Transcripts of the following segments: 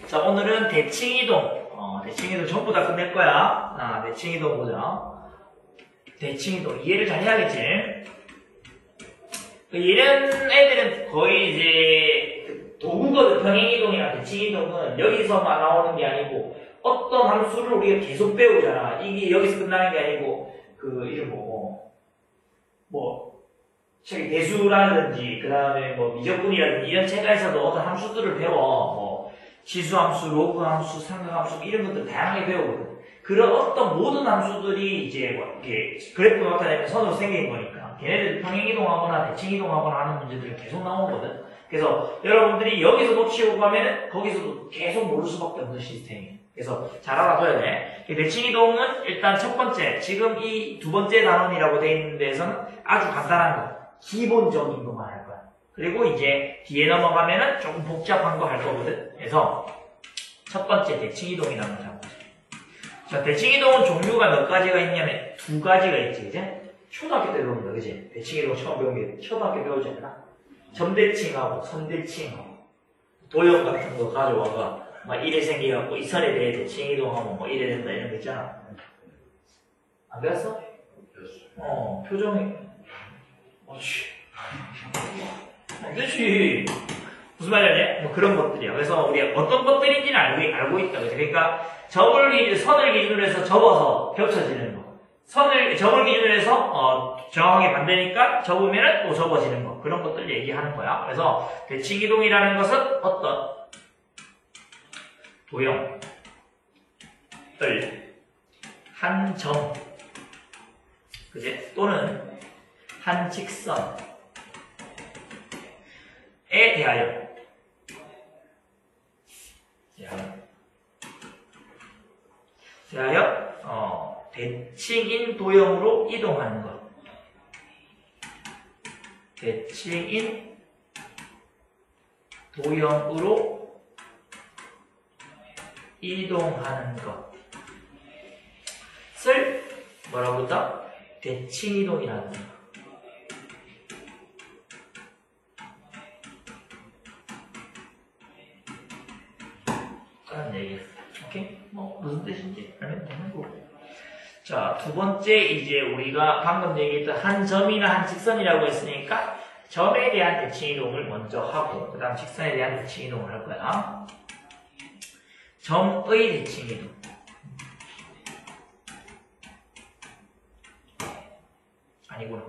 자, 오늘은 대칭이동. 대칭이동 전부 다 끝낼 거야. 대칭이동 보자. 대칭이동. 이해를 잘 해야겠지? 이런 애들은 거의 이제 도구거든. 평행이동이나 대칭이동은 여기서만 나오는 게 아니고 어떤 함수를 우리가 계속 배우잖아. 이게 여기서 끝나는 게 아니고 이름 저기 대수라든지 그 다음에 미적분이라든지 이런 책에서도 어떤 함수들을 배워. 지수함수, 로그함수, 삼각함수 이런 것들 다양하게 배우거든. 그런 어떤 모든 함수들이 이제 이렇게 그래프 나타내면 선으로 생긴 거니까 걔네들 평행이동하거나 대칭이동하거나 하는 문제들이 계속 나오거든. 그래서 여러분들이 여기서 놓치고 가면은 거기서도 계속 모를 수밖에 없는 시스템이에요. 그래서 잘 알아둬야 돼. 대칭이동은 일단 첫 번째, 지금 이 두 번째 단원이라고 되어 있는 데에서는 아주 간단한 거, 기본적인 것만 할 거야. 그리고 이제 뒤에 넘어가면은 조금 복잡한 거 할 거거든. 그래서 첫 번째 대칭이동이라는 걸 잡아보자. 자, 대칭이동은 종류가 몇 가지가 있냐면 두 가지가 있지, 그제? 초등학교 때 배운 거, 그지? 대칭이동 처음 배운 게 초등학교 배우지 않나? 점대칭하고 선대칭하고 도형 같은 거 가져와가 막 이래 생겨갖고 이 선에 대해 대칭이동하면 뭐 이래 된다 이런 거 있잖아. 안 배웠어? 표정이 안 되지. 무슨 말이야? 뭐 그런 것들이야. 그래서 우리 어떤 것들인지는 알고 있다. 그러니까 선을 기준으로 해서 접어서 겹쳐지는 거. 점을 기준으로 해서 정확하게 반대니까 접으면은 또 접어지는 거. 그런 것들 얘기하는 거야. 그래서 대칭이동이라는 것은 어떤 도형을 한 점, 그지? 또는 한 직선에 대하여 대칭인 도형으로 이동하는 것. 대칭인 도형으로 이동하는 것을 뭐라고 했다? 대칭이동이라는 거. 라는 얘기예요. 오케이? 무슨 뜻인지 알면 되는 거고. 자, 두 번째, 이제 우리가 방금 얘기했던 한 점이나 한 직선이라고 했으니까 점에 대한 대칭이동을 먼저 하고 그 다음 직선에 대한 대칭이동을 할 거야. 점의 대칭이동. 아니구나.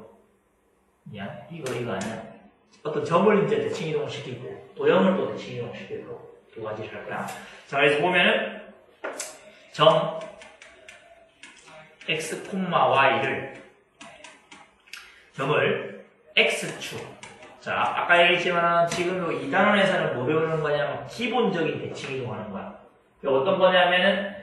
미안. 이거 아니야. 어떤 점을 이제 대칭이동을 시키고 도형을 또 대칭이동을 시키고 두 가지를 할 거야. 자, 그래서 보면은 점 x, y를 점을 x축. 자, 아까 얘기했지만 지금 이 단원에서는 뭐 배우는 거냐면 기본적인 대칭이동 하는 거야. 어떤 거냐면은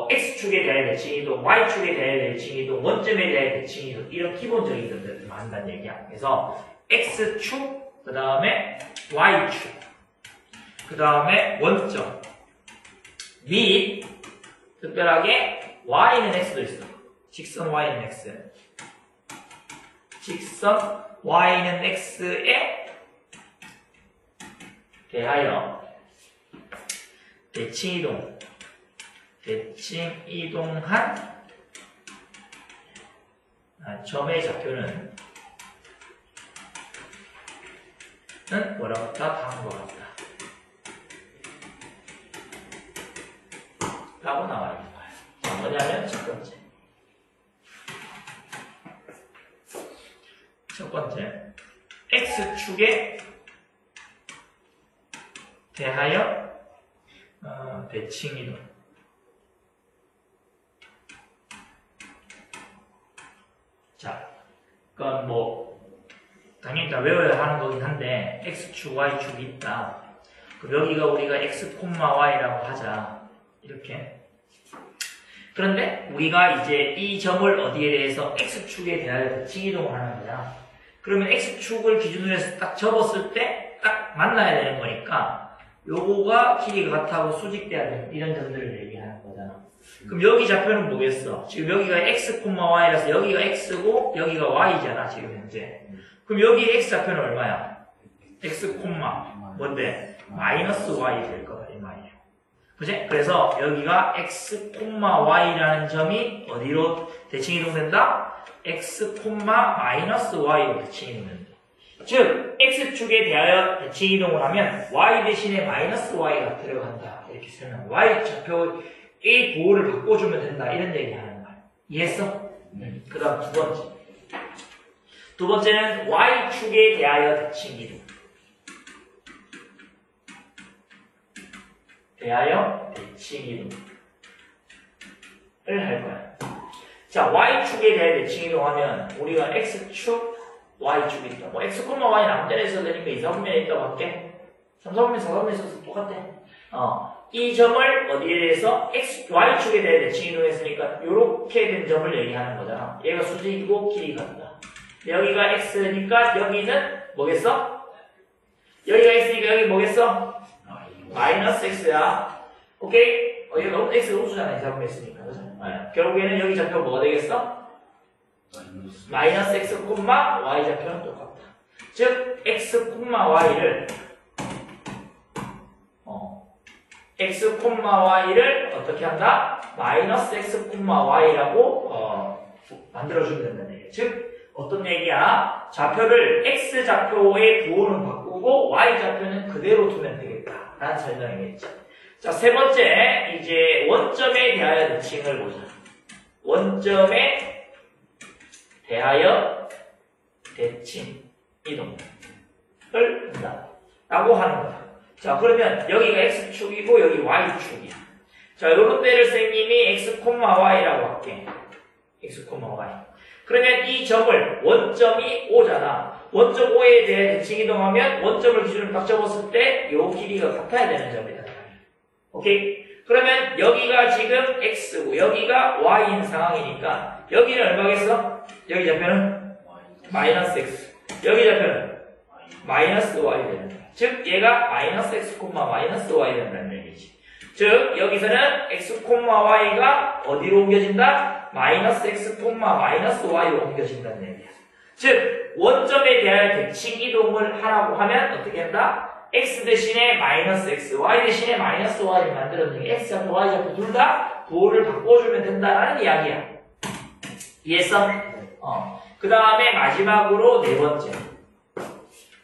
x축에 대한 대칭이동, y축에 대한 대칭이동, 원점에 대한 대칭이동 이런 기본적인 것들을 한다는 얘기야. 그래서 x축, 그 다음에 y축, 그 다음에 원점 및 특별하게 y는 x도 있어. 직선 y는 x. 직선 y는 x에 대하여 대칭이동한 점의 좌표는 뭐라고 했다? 다음과 같다. 라고 나와 있는 거야. 자, 뭐냐면 첫 번째 x축에 대하여 대칭이동. 자, 그건 당연히 다 외워야 하는 거긴 한데 x축, y축이 있다. 그럼 여기가 우리가 x, y라고 하자. 이렇게. 그런데 우리가 이제 이 점을 어디에 대해서 x축에 대하여 대칭이동을 하는 거야. 그러면 x축을 기준으로 해서 딱 접었을 때 딱 만나야 되는 거니까 요거가 길이가 같다고 수직돼야 되는 이런 점들을 얘기하는 거잖아. 그럼 여기 좌표는 뭐겠어? 지금 여기가 x, y라서 여기가 x고 여기가 y잖아 지금 현재. 그럼 여기 x 좌표는 얼마야? x, 뭔데? 마이너스 y 될 거야 이 말이야. 그지? 그래서 여기가 x, y라는 점이 어디로 대칭 이동된다? x, y로 대칭 이동된다. 즉, x축에 대하여 대칭 이동을 하면 y 대신에 마이너스 y가 들어간다. 이렇게 설명. y 좌표의 부호를 바꿔주면 된다. 이런 얘기 하는 거야. 이해했어? 그 다음 두 번째. 두 번째는 y축에 대하여 대칭 이동. 대하여 대칭 이동을 할 거야. 자, y축에 대하여 대칭 이동하면 우리가 x축, y축이 있다. 뭐 x, y는 아무 데나 있어도 되니까 2, 4분면에 있다고 할게. 3, 4분면, 4분면에 있어서 똑같아. 이 점을 어디에 대해서 y축에 대해 대칭 이동했으니까 이렇게 된 점을 얘기하는 거잖아. 얘가 수직이고 길이가 같다. 여기가 x니까 여기는 뭐겠어? 여기가 x니까 여기 뭐겠어? 마이너스 x야. 오케이? 여기 너무 x가 우수잖아. 이 잡으면 있으니까. 그죠? 결국에는 여기 좌표가 뭐가 되겠어? 마이너스 x, y 좌표는 똑같다. 즉, x, y를 x, y를 어떻게 한다? 마이너스 x, y라고 만들어주면 된다는 얘기야. 즉, 어떤 얘기야? 좌표를 x 좌표의 부호는 바꾸고 y 좌표는 그대로 두면 되겠다. 라는 설명이겠지. 자, 세 번째, 이제 원점에 대하여 대칭을 보자. 원점에 대하여 대칭 이동을 한다. 라고 하는 거다. 자, 그러면 여기가 x축이고 여기 y축이야. 자, 요런 데를 선생님이 x, y라고 할게. x, y. 그러면 이 점을 원점이 5잖아. 원점 5에 대해 대칭 이동하면 원점을 기준으로 딱 접었을 때 요 길이가 같아야 되는 점이다. 오케이? 그러면 여기가 지금 x고 여기가 y인 상황이니까 여기는 얼마겠어? 여기 좌표는 마이너스 x. 여기 좌표는 마이너스 y 되는 거야. 즉 얘가 마이너스 x, 마이너스 y 된다는 얘기지. 즉 여기서는 x, y가 어디로 옮겨진다? 마이너스 x, 마이너스 y로 옮겨진다는 얘기야. 즉 원점에 대하여 대칭 이동을 하라고 하면 어떻게 한다? x 대신에 마이너스 x, y 대신에 마이너스 y를 만들어주는 게 x 좌표, y 좌표 둘 다 부호를 바꿔주면 된다라는 이야기야. 이해했어? 그 다음에 마지막으로 네 번째.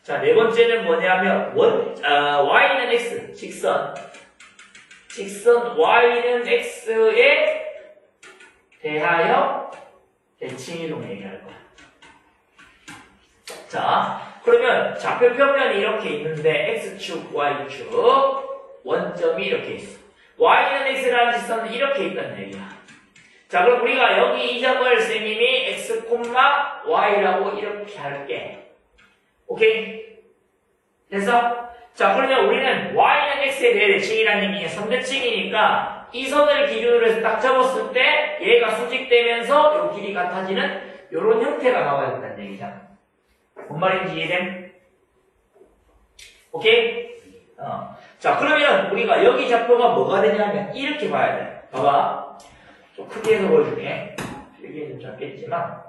자, 네 번째는 뭐냐면 y는 x, 직선 y는 x에 대하여 대칭 이동 얘기할 거야. 자, 그러면 좌표 평면이 이렇게 있는데 x축, y축 원점이 이렇게 있어. y는 x라는 직선은 이렇게 있다는 얘기야. 자, 그럼 우리가 여기 이 점을 선생님이 x, y라고 이렇게 할게. 오케이? 됐어? 자, 그러면 우리는 y는 x에 대해 대칭이라는 얘기는 선대칭이니까 이 선을 기준으로 해서 딱 접었을 때 얘가 수직되면서 이 길이 같아지는 이런 형태가 나와야 된다는 얘기잖아. 뭔 말인지 이해됨? 오케이? 자, 그러면 우리가 여기 좌표가 뭐가 되냐면 이렇게 봐야 돼. 봐봐. 좀 크게 해서 보여줄게. 크게 좀 작겠지만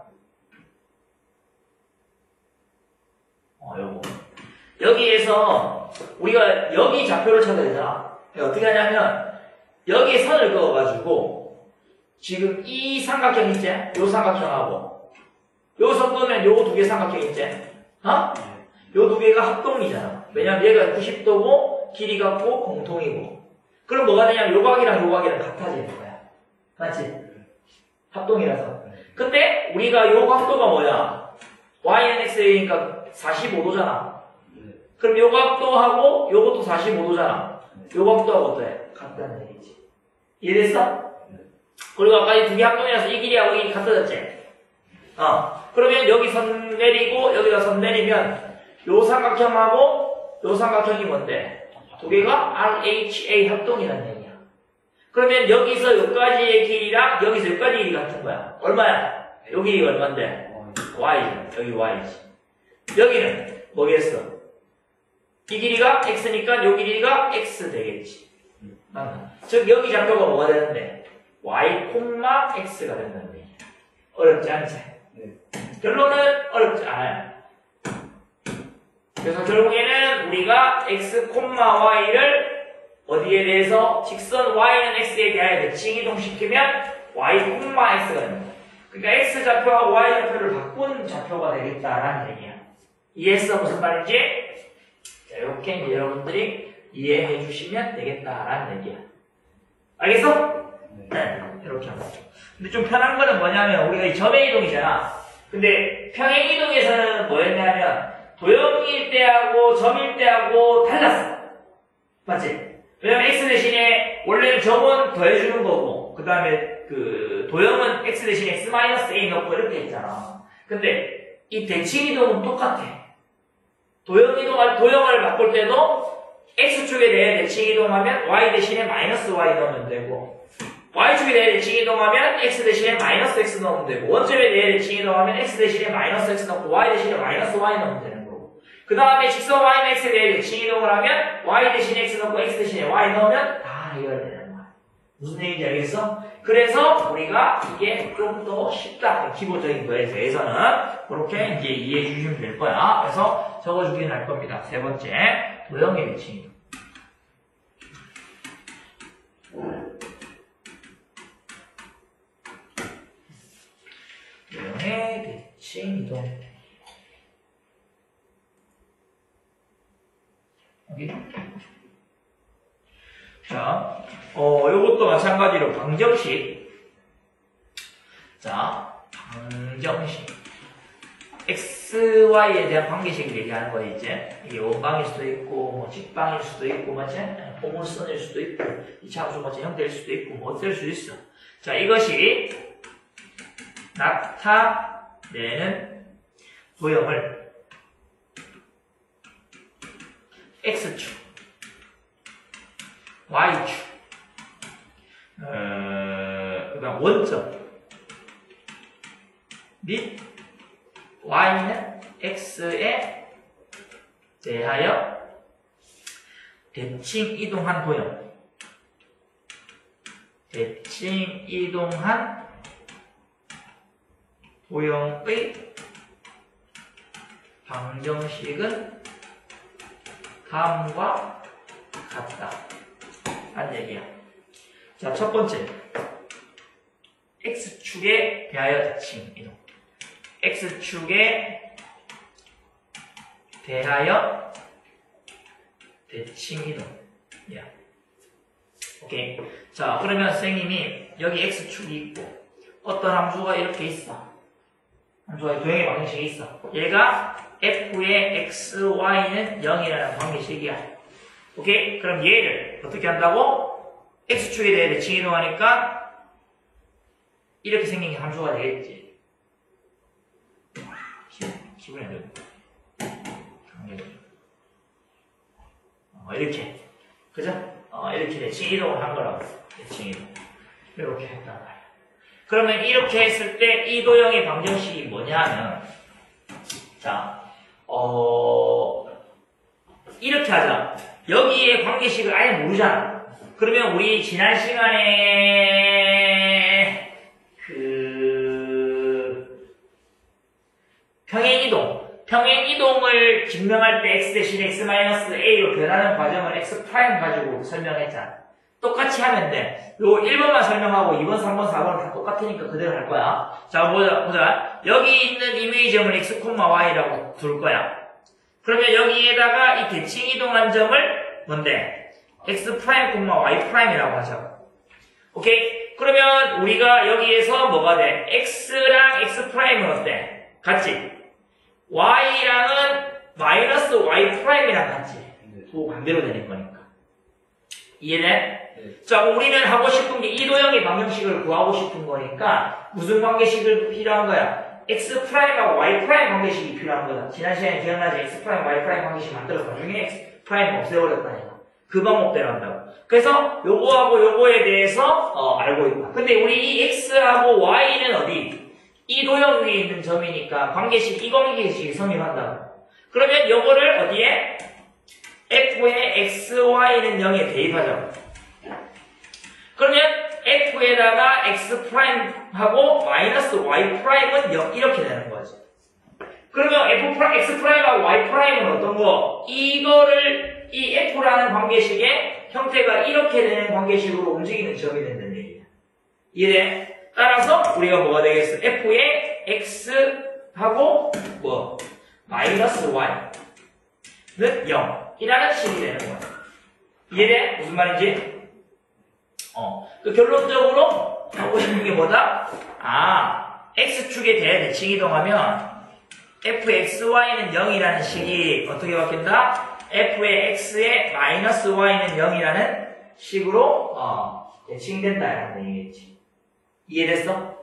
요거. 여기에서 우리가 여기 좌표를 찾아야 되잖아. 어떻게 하냐면 여기에 선을 그어가지고 지금 이 삼각형 있지? 요 삼각형하고 요 선 그으면 요거 두 개 삼각형 있지? 요 두 개가 합동이잖아. 왜냐면 얘가 90도고 길이 같고 공통이고. 그럼 뭐가 되냐면 요 각이랑 요 각이랑 같아지는 거야. 맞지? 합동이라서. 근데 우리가 요 각도가 뭐야? y는 x니까 45도잖아. 그럼 요 각도하고 요것도 45도잖아. 요 각도하고 어때? 같다는 얘기지. 이해됐어? 그리고 아까 이 두 개 합동이라서 이 길이하고 이 길이 같아졌지? 그러면 여기 선 내리고 여기다 선 내리면 요 삼각형하고 요 삼각형이 뭔데? 두 개가 RHA 합동이라는 얘기야. 그러면 여기서 여기까지의 길이랑 여기서 여기까지 길이 같은 거야. 얼마야? 요 길이가 얼만데? Y. 여기 Y지. 여기는 뭐겠어? 이 길이가 X니까 요 길이가 X 되겠지. 즉 여기 좌표가 뭐가 되는데? Y, X가 된다는 얘기야. 어렵지 않지? 결론은 어렵지 않아요. 그래서 결국에는 우리가 x, y를 어디에 대해서 직선 y는 x에 대하여 대칭 이동시키면 y, x가 되는 거야. 그러니까 x 좌표와 y 좌표를 바꾼 좌표가 되겠다라는 얘기야. 이해했어? 무슨 말인지? 자, 이렇게 이제 여러분들이 이해해 주시면 되겠다라는 얘기야. 알겠어? 네. 이렇게 하면 돼. 근데 좀 편한 거는 뭐냐면 우리가 이 점의 이동이잖아. 근데 평행 이동에서는 뭐였냐면 도형일 때하고 점일 때하고 달랐어. 맞지? 왜냐면 x 대신에 원래는 점은 더해주는 거고 그 다음에 그 도형은 x 대신에 x-a 넣고 이렇게 했잖아. 근데 이 대칭 이동은 똑같아. 도형을 바꿀 때도 x축에 대해 대칭 이동하면 y 대신에 마이너스 y 넣으면 되고 y축에 대해 대칭 이동하면 x 대신에 마이너스 x 넣으면 되고 원점에 대해 대칭 이동하면 x 대신에 마이너스 x 넣고 y 대신에 마이너스 y 넣으면 되는 거고 그 다음에 직선 y는 x에 대해 대칭 이동을 하면 y 대신에 x 넣고 x 대신에 y 넣으면 다 해결되는 거야. 무슨 얘기인지 알겠어? 그래서 우리가 이게 좀 더 쉽다. 기본적인 거에 대해서는 그렇게 이제 이해해 주시면 될 거야. 그래서 적어주긴 할 겁니다. 세 번째, 도형의 대칭 이동. 도형의 대칭 이동. 여기. 자, 요것도 마찬가지로 방정식. 자, 방정식. x, y에 대한 관계식을 얘기하는 거예요, 이제. 이게 원방일 수도 있고, 뭐, 직방일 수도 있고, 맞지? 포물선일 수도 있고, 이차함수 뭐, 제형될 수도 있고, 뭐, 어쩔 수 있어. 자, 이것이 나타내는 도형을 x축, y축, 그 다음 원점 및 y는 x에 대하여 대칭 이동한 도형, 대칭 이동한 도형의 방정식은 다음과 같다. 한 얘기야. 자, 첫 번째. x축에 대하여 대칭 이동. x축에 대하여 대칭 이동. 야. 오케이. 자, 그러면 선생님이 여기 x축이 있고 어떤 함수가 이렇게 있어. 함수가 도형의 방정식이 있어. 얘가 f의 x, y는 0이라는 관계식이야. 오케이? 그럼 얘를 어떻게 한다고? x축에 대해 대칭 이동하니까 이렇게 생긴 게 함수가 되겠지. 기분이 안 좋네. 이렇게. 그죠? 이렇게 대칭 이동을 한 거라고. 대칭 이동. 이렇게 했단 말이야. 그러면 이렇게 했을 때 이 도형의 방정식이 뭐냐 하면, 자, 이렇게 하자. 여기에 관계식을 아예 모르잖아. 그러면 우리 지난 시간에 평행이동을 증명할 때 x 대신 x-a로 변하는 과정을 x' 가지고 설명했잖아. 똑같이 하면 돼. 요 1번만 설명하고 2번, 3번, 4번은 다 똑같으니까 그대로 할 거야. 자, 보자. 여기 있는 이미지점을 x, y라고 둘 거야. 그러면 여기에다가 이 대칭 이동한 점을 뭔데? x', y'이라고 하자고. 오케이? 그러면 우리가 여기에서 뭐가 돼? x랑 x'은 어때? 같지? y랑은 마이너스 y'이랑 같지? 또 반대로 되는 거니까. 이해돼? 네. 자, 우리는 하고 싶은 게 이 도형의 방정식을 구하고 싶은 거니까 무슨 관계식을 필요한 거야? x'하고 y' 관계식이 필요한 거다. 지난 시간에 기억나지? x', y' 관계식 만들어서 나중에 x' 없애버렸다니까. 그 방법대로 한다고. 그래서 요거하고 요거에 대해서 알고 있다. 근데 우리 이 x하고 y는 어디? 이 도형 위에 있는 점이니까 관계식, 이 관계식이 성립한다고. 그러면 요거를 어디에? f의 x, y는 0에 대입하자고. 그러면 f에다가 x'하고 마이너스 y'은 0 이렇게 되는 거지. 그러면 x'하고 y'은 어떤 거? 이거를 이 f라는 관계식에 형태가 이렇게 되는 관계식으로 움직이는 점이 된다는 얘기야. 이래. 따라서 우리가 뭐가 되겠어? f의 x하고 뭐 마이너스 y는 0이라는 식이 되는 거야. 이해돼? 무슨 말인지? 그 결론적으로 하고 싶은 게 뭐다? x축에 대해 대칭 이동하면 fxy는 0이라는 식이 어떻게 바뀐다? f의 x의 마이너스 y는 0이라는 식으로 대칭된다라는 얘기겠지. 이해됐어?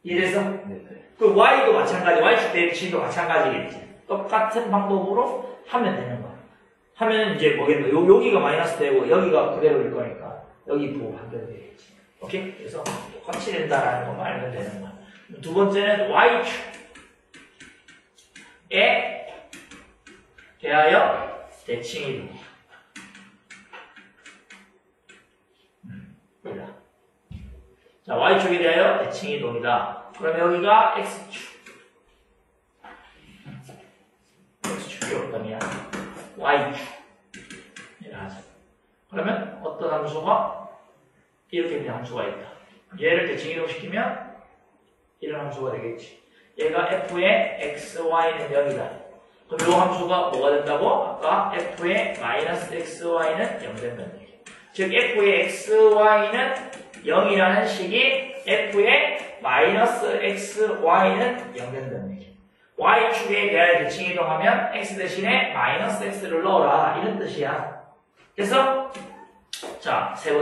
이해됐어? 네. 그 y도 마찬가지, y축 대칭도 마찬가지겠지. 똑같은 방법으로 하면 되는 거야. 하면 이제 뭐겠노? 여기가 마이너스 되고 여기가 그대로일 거니까 여기 부호 반대되겠지. 오케이? 그래서 똑같이 된다라는 것만 알면 되는 거야. 두 번째는 y축에 대하여 대칭이동. 자, y축에 대하여 대칭이동이다. 그러면 여기가 x축. x축이 어떠냐? y축. 이렇게 하자. 그러면 어떤 함수가 이렇게 있는 함수가 있다. 얘를 대칭이동시키면 이런 함수가 되겠지. 얘가 f의 xy는 0이다. 그럼 이 함수가 뭐가 된다고? 아까 f의 마이너스 xy는 0 된다는 얘기. 즉 f의 xy는 0이라는 식이 f의 마이너스 xy는 0 된다는 얘기. y축에 대하여 대칭 이동하면 x 대신에 마이너스 x를 넣어라 이런 뜻이야. 그래서 자, 세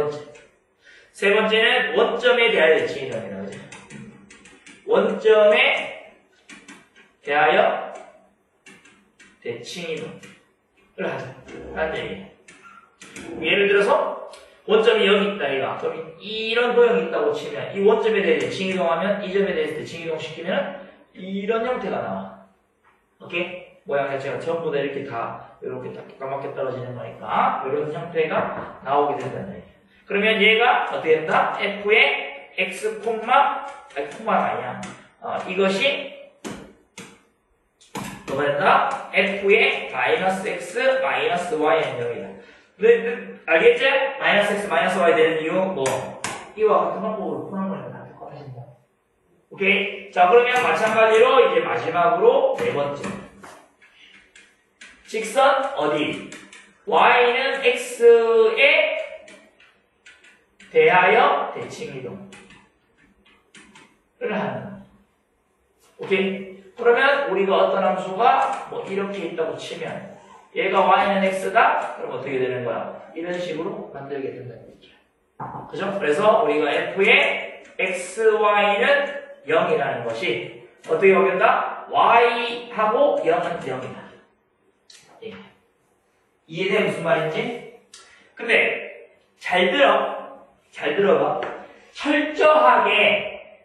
번째는 원점에 대하여 대칭 이동이다. 그죠? 원점에 대하여 대칭 이동을 하자. 라는 얘기야. 예를 들어서 원점이 여기 있다 이가. 그럼 이런 도형이 있다고 치면 이 원점에 대해 대칭 이동하면 이 점에 대해서 대칭 이동시키면 이런 형태가 나와. 오케이? 모양 자체가 전부 다 이렇게 다 이렇게 다 까맣게 떨어지는 거니까 이런 형태가 나오게 된다는 얘기야. 그러면 얘가 어떻게 된다? f의 x 콤마가 아니야. 이것이 뭐가 된다? f의 마이너스 x 마이너스 y는 0이다. 알겠지? 마이너스 x 마이너스 y 되는 이유 뭐 이와 같은 방법으로 푸는 거니까 다 똑같아진다. 오케이? 자, 그러면 마찬가지로 이제 마지막으로 네 번째. 직선 어디? y는 x에 대하여 대칭이동을 하는. 오케이? 그러면 우리가 어떤 함수가 뭐 이렇게 있다고 치면 얘가 y는 x다? 그럼 어떻게 되는 거야? 이런 식으로 만들게 된다는 얘기야. 그죠? 그래서 우리가 f의 xy는 0이라는 것이 어떻게 바뀐다? y하고 0은 0이다. 예. 이해돼? 무슨 말인지? 근데 잘 들어봐. 철저하게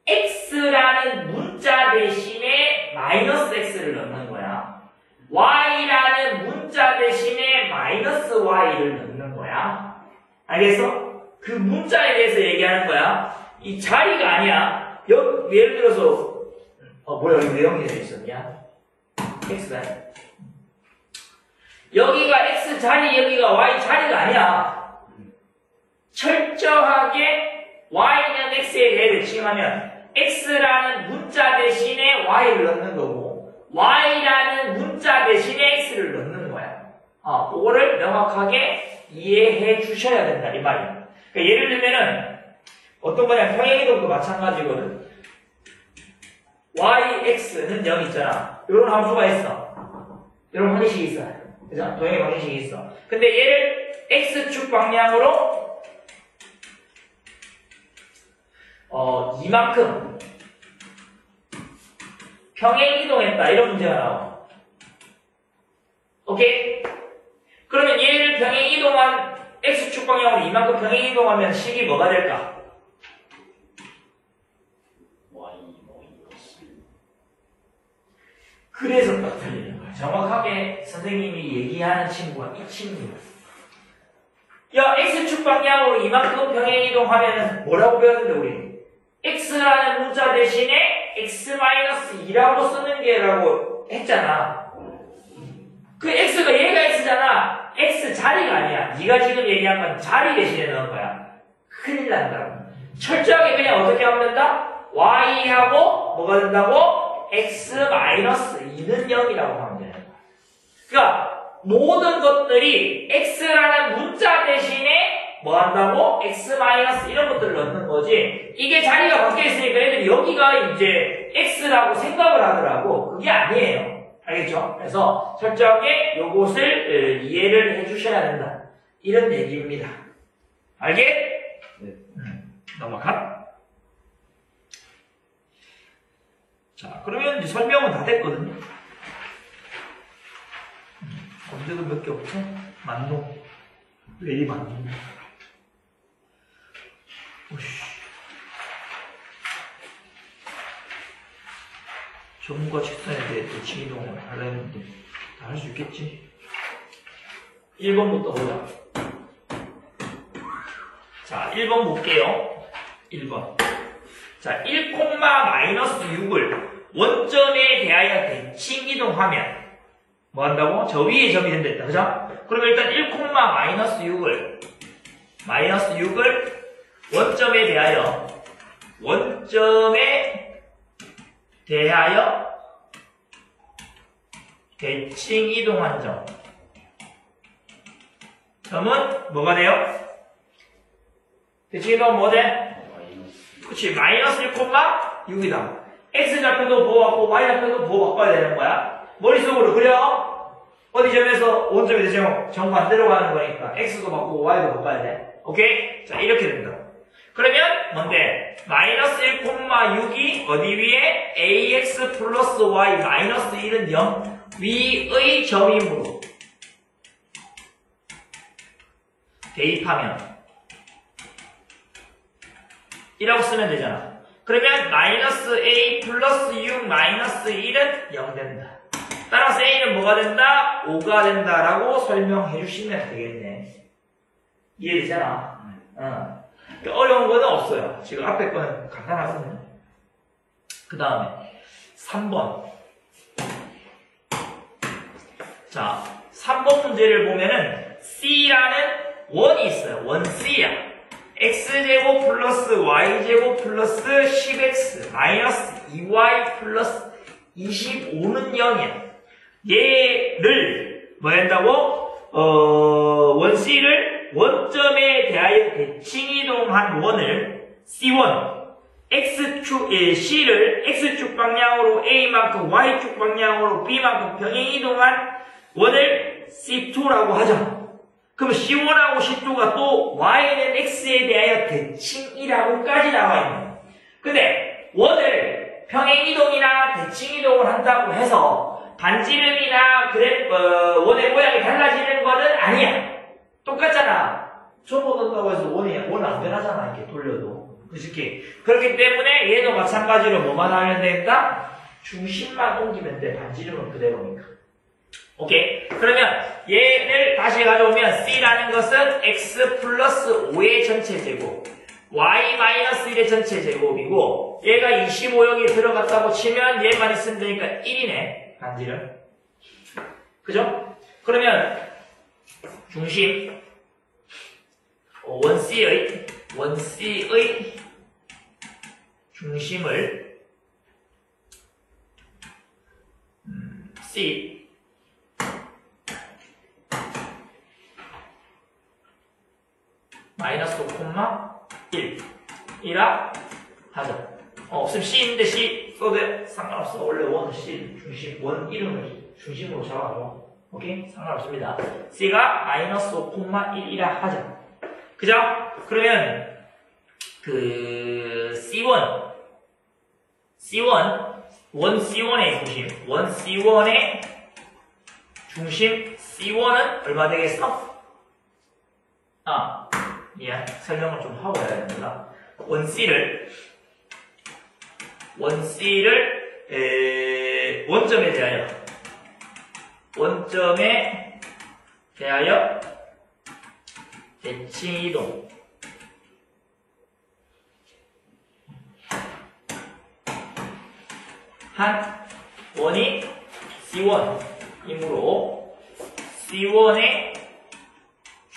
x라는 문자 대신에 마이너스 x를 넣는 거야. y라는 문자 대신에 마이너스 y를 넣는 거야. 알겠어? 그 문자에 대해서 얘기하는 거야. 이 자리가 아니야. 예를 들어서 뭐야 여기 왜 0이 되어 있었냐? x가 여기가 x 자리, 여기가 y 자리가 아니야. 철저하게 y는 x에 대해 대칭하면 x라는 문자 대신에 y를 넣는 거고 y라는 문자 대신에 x를 넣는 거야. 그거를 명확하게 이해해 주셔야 된다 이 말이야. 그러니까 예를 들면은 어떤 거냐, 평행이동도 마찬가지거든. yx는 0 있잖아. 이런 함수가 있어. 이런 방식이 있어. 그죠? 도형의 방식이 있어. 근데 얘를 x축 방향으로 이만큼 평행이동했다 이런 문제가 나와. 오케이? 그러면 얘를 평행이동한 x축 방향으로 이만큼 평행이동하면 식이 뭐가 될까? 그래서 딱 틀리는 거야. 정확하게 선생님이 얘기하는 친구가 이 친구야. 야, x축 방향으로 이만큼 평행이동하면 뭐라고 배웠는데 우리? x라는 문자 대신에 x-2라고 쓰는 게라고 했잖아. 그 x가 얘가 x잖아. x 자리가 아니야. 네가 지금 얘기한 건 자리 대신에 넣은 거야. 큰일 난다고. 철저하게 그냥 어떻게 하면 된다? y하고 뭐가 된다고? x-2는 0이라고 하면 되는 거야. 그러니까 모든 것들이 x라는 문자 대신에 뭐 한다고? x- 이런 것들을 넣는 거지. 이게 자리가 바뀌어 있으니까 애들이 여기가 이제 x라고 생각을 하더라고. 그게 아니에요. 알겠죠? 그래서 철저하게 요것을 이해를 해주셔야 된다. 이런 얘기입니다. 알겠? 네. 넘어가. 자, 그러면 이제 설명은 다 됐거든요. 문제도 몇 개 없죠? 만농. 왜 이 만농? 오씨. 점과 직선에 대해 대칭 이동을 하려는데 다 할 수 있겠지? 1번부터 보자. 자, 1번 볼게요. 1번. 자, 1,-6을 원점에 대하여 대칭 이동하면 뭐 한다고? 저 위에 점이 된다. 그죠? 그러면 일단 1,-6을 원점에 대하여 대칭 이동한 점은 뭐가 돼요? 대칭 이동은 뭐 돼? 그치, -1,6이다. x좌표도 보호받고 y좌표도 보호바꿔야 되는 거야. 머릿속으로 그려. 어디 점에서 원점에 대칭 정반대로 가는 거니까 x도 바꾸고 y도 바꿔야 돼. 오케이? 자, 이렇게 된다. 그러면 뭔데? -1,6이 어디 위에? ax 플러스 y 마이너스 1은 0 위의 점이므로 대입하면 이라고 쓰면 되잖아. 그러면 -a 플러스 6 마이너스 1은 0 된다. 따라서 a는 뭐가 된다? 5가 된다라고 설명해 주시면 되겠네. 이해되잖아? 어려운 거는 없어요. 지금 앞에 거는 간단하거든요. 그 다음에 3번. 자, 3번 문제를 보면은 C라는 원이 있어요. 원 C야. x제곱 플러스 y제곱 플러스 10x 마이너스 2y 플러스 25는 0이야. 얘를 뭐 한다고? 원 C를 원점에 대하여 대칭 이동한 원을 C1 C를 X축 방향으로 A만큼 Y축 방향으로 B만큼 병행 이동한 원을 C2라고 하죠. 그럼 C1하고 C2가 또 Y는 X에 대하여 대칭이라고까지 나와 있네. 근데 원을 평행 이동이나 대칭 이동을 한다고 해서 반지름이나 원의 모양이 달라지는 거는 아니야. 똑같잖아. 초보 넣는다고 해서 원은 안 변하잖아. 이렇게 돌려도. 그렇지? 그렇기 때문에 얘도 마찬가지로 뭐만 하면 되겠다? 중심만 옮기면 돼. 반지름은 그대로니까. 오케이? 그러면 얘를 다시 가져오면 C라는 것은 X 플러스 5의 전체 제곱 Y 마이너스 1의 전체 제곱이고 얘가 25여기 들어갔다고 치면 얘만 있으면 되니까 1이네. 반지름. 그죠? 그러면 중심 원C의 중심을 C 마이너스 5,1 이라 하자. 없으면 C인데 C 써도 상관없어. 원래 원 C 중심 원 이름을 중심으로 잡아줘. 오케이? 상관없습니다. C가 마이너스 5,1이라 하자. 그죠? 그러면 그 C1 원 C1의 중심 원 C1의 중심 C1은 얼마 되겠어? 설명을 좀 하고 해야 됩니다. 원 C를 원점에 대하여 대칭 이동 한 원이 C1이므로 C1의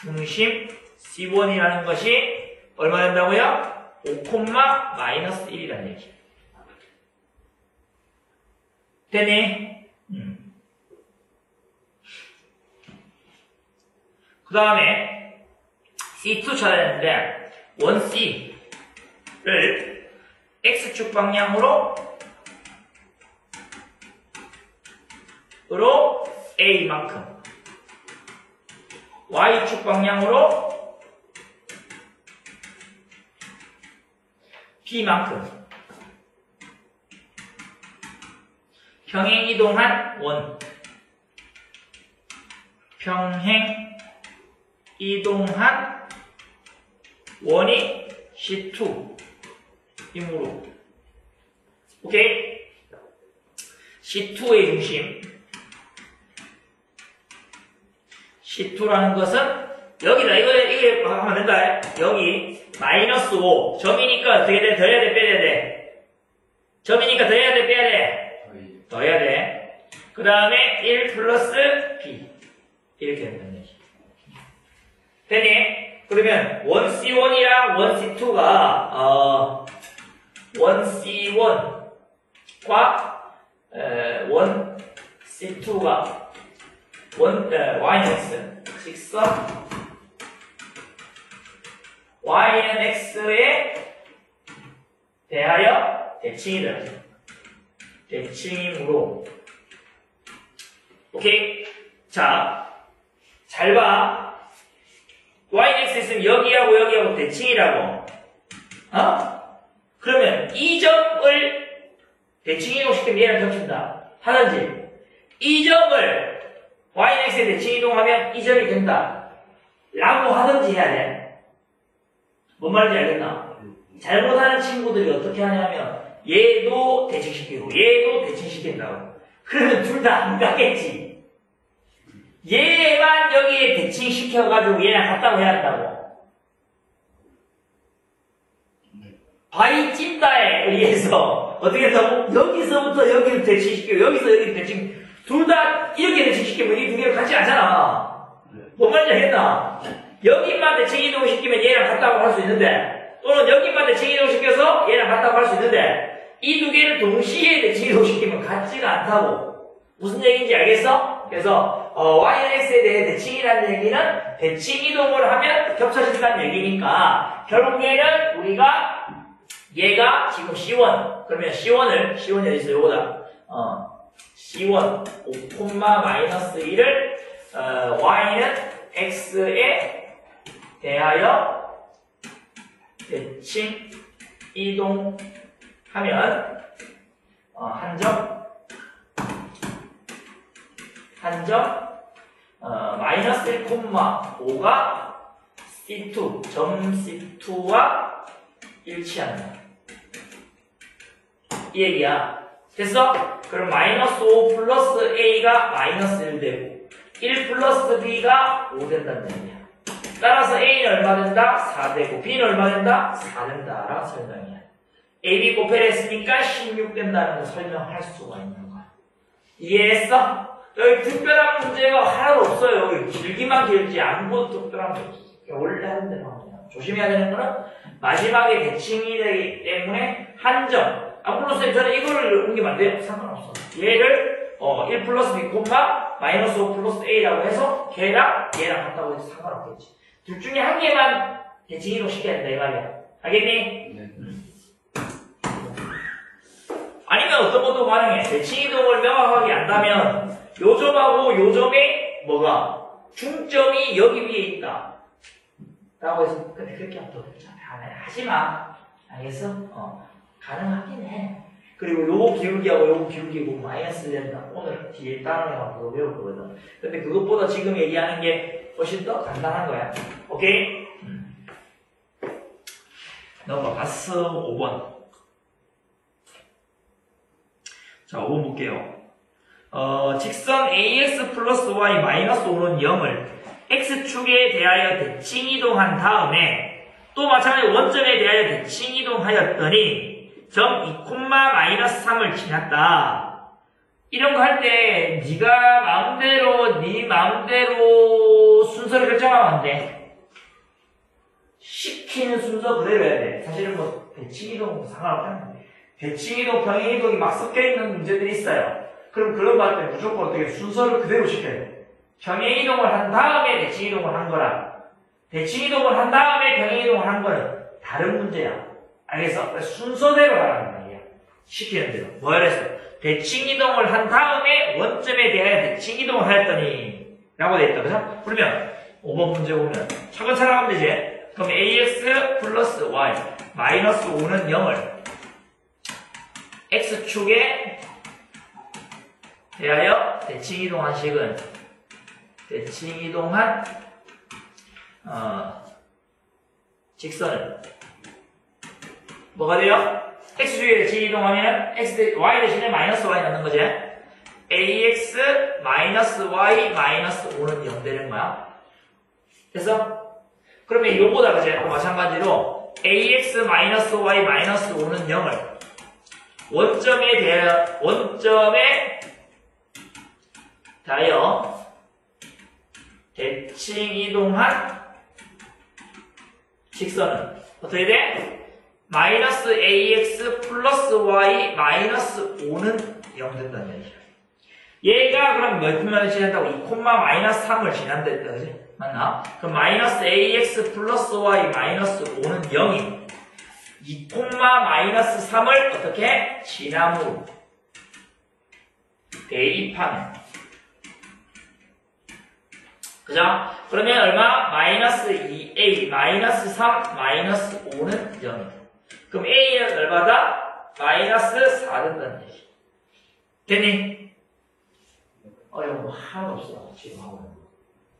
중심 C1이라는 것이 얼마 된다고요? 5,-1이라는 얘기. 되니? 그 다음에 C2 찾아야 되는데 1C를 X축 방향으로 A만큼 Y축 방향으로 B만큼 평행 이동한 원 평행 이동한 원이 C2이므로 오케이? C2의 중심 C2라는 것은 여기다 이거 하면 된다. 여기 마이너스 5 점이니까 어떻게 돼? 더해야 돼? 빼야 돼? 점이니까 더해야 돼? 빼야 돼? 더해야 돼. 그 다음에 1 플러스 B 이렇게 된다는 얘기. 됐니? 그러면 1C1이랑 1C2가 1C1과 1C2가 y는 x 직선 y는 x에 대하여 대칭이다. 대칭이므로 오케이? 자, 잘 봐. y는 x 있으면 여기하고 대칭이라고. 그러면 이 점을 대칭이동시키면 얘랑 겹친다. 하든지 이 점을 y는 x에 대칭이동하면 이 점이 된다. 라고 하든지 해야 돼. 뭔 말인지 알겠나? 잘못하는 친구들이 어떻게 하냐면 얘도 대칭시키고 얘도 대칭시킨다고. 그러면 둘 다 안 가겠지. 얘만 여기에 대칭시켜가지고 얘랑 같다고 해야 한다고. 바위 찐다에 의해서 어떻게 한다고? 여기서부터 여기를 대칭시키고 여기서 여기를 대칭 둘 다 이렇게 대칭시키면 이 두 개를 같이 하잖아. 뭔 말인지 알겠나? 여기만 대칭이동시키면 얘랑 같다고 할 수 있는데 또는 여기만 대칭이동시켜서 얘랑 같다고 할 수 있는데 이 두 개를 동시에 대칭이동시키면 같지가 않다고. 무슨 얘기인지 알겠어? 그래서 y는 x에 대해 대칭이라는 얘기는 대칭이동을 하면 겹쳐진다는 얘기니까 결국에는 우리가 얘가 지금 C1 그러면 C1이 어디 있어? 요거다. C1 5,-1을 y는 x에 대하여 대칭 이동하면 한 점 마이너스 1,5가 C2 점 C2와 일치한다. 이 얘기야. 됐어? 그럼 마이너스 5 플러스 A가 마이너스 1 되고 1 플러스 B가 5 된다는 얘기야. 따라서 A는 얼마 된다? 4 되고 B는 얼마 된다? 4 된다 라는 설명이야. AB 곱해를 했으니까 16 된다는 걸 설명할 수가 있는 거야. 이해했어? 여기 특별한 문제가 하나도 없어요. 여기 길기만 길지 아무것도 특별한 게 없어. 원래 하는 대로 하면 조심해야 되는 거는 마지막에 대칭이 되기 때문에 한 점. 물론 선생님 저는 이거를 옮기면 안 돼요. 상관없어. 얘를 1 플러스 B, 마이너스 5 플러스 A라고 해서 걔랑 얘랑 같다고 해서 상관없겠지. 둘 중에 한 개만 대칭이동 시켜야 된다 이 말이야. 알겠니? 네. 아니면 어떤 것도 가능해. 대칭이동을 명확하게 안다면 요 점하고 요 점에 뭐가 중점이 여기 위에 있다 라고 해서 근데 그렇게 하면 괜찮아. 하지마. 알겠어? 가능하긴 해. 그리고 요거 기울기하고 요거 기울기고 마이너스 된다. 오늘 뒤에 다른 애가 그거 배울 거거든. 근데 그것보다 지금 얘기하는 게 훨씬 더 간단한 거야. 오케이? 넘어갔어. 5번. 자, 5번 볼게요. 직선 AX 플러스 Y 마이너스 5는 0을 X축에 대하여 대칭이동한 다음에 또 마찬가지로 원점에 대하여 대칭이동하였더니 점 2, 마이너스 3을 지났다. 이런 거 할 때 네가 마음대로 네 마음대로 순서를 결정하면 안 돼. 시키는 순서 그대로 해야 돼. 사실은 뭐 대칭이동 상관없잖아. 대칭이동, 병행이동이 막 섞여있는 문제들이 있어요. 그럼 그런 거 할 때 무조건 어떻게 순서를 그대로 시켜야 돼. 병행이동을 한 다음에 대칭이동을 한 거랑 대칭이동을 한 다음에 병행이동을 한 거는 다른 문제야. 알겠어? 그래서 순서대로 하라는 말이야. 시키는 대로. 뭐야 그래서 대칭이동을 한 다음에 원점에 대하여 대칭이동을 하였더니 라고 되어있다. 그죠? 그러면 5번 문제 보면 차근차근 하면 되지. 그럼 ax 플러스 y 마이너스 5는 0을 x축에 대하여 대칭이동한 식은 대칭이동한 직선을 뭐가 돼요? x축에 대칭이동하면 y 대신에 마이너스 y 넣는 거지. ax 마이너스 y 마이너스 5는 0 되는 거야. 됐어? 그러면 요거다 그지? 마찬가지로 ax 마이너스 y 마이너스 5는 0을 원점에 대하여 대칭이동한 직선은 어떻게 돼? 마이너스 ax 플러스 y 마이너스 5는 0 된다는 얘기야. 얘가 그럼 몇 분만을 지난다고? 2, 마이너스 3을 지난다 했다 그지? 맞나? 그럼 마이너스 ax 플러스 y 마이너스 5는 0이 2, 마이너스 3을 어떻게? 지남으로 대입하면 그죠? 그러면 얼마? 마이너스 2a 마이너스 3 마이너스 5는 0이다. 그럼 a는 얼마다? 마이너스 4 된다는 얘기. 됐니? 어려운 거 하나도 없어 지금 하고 있는 거.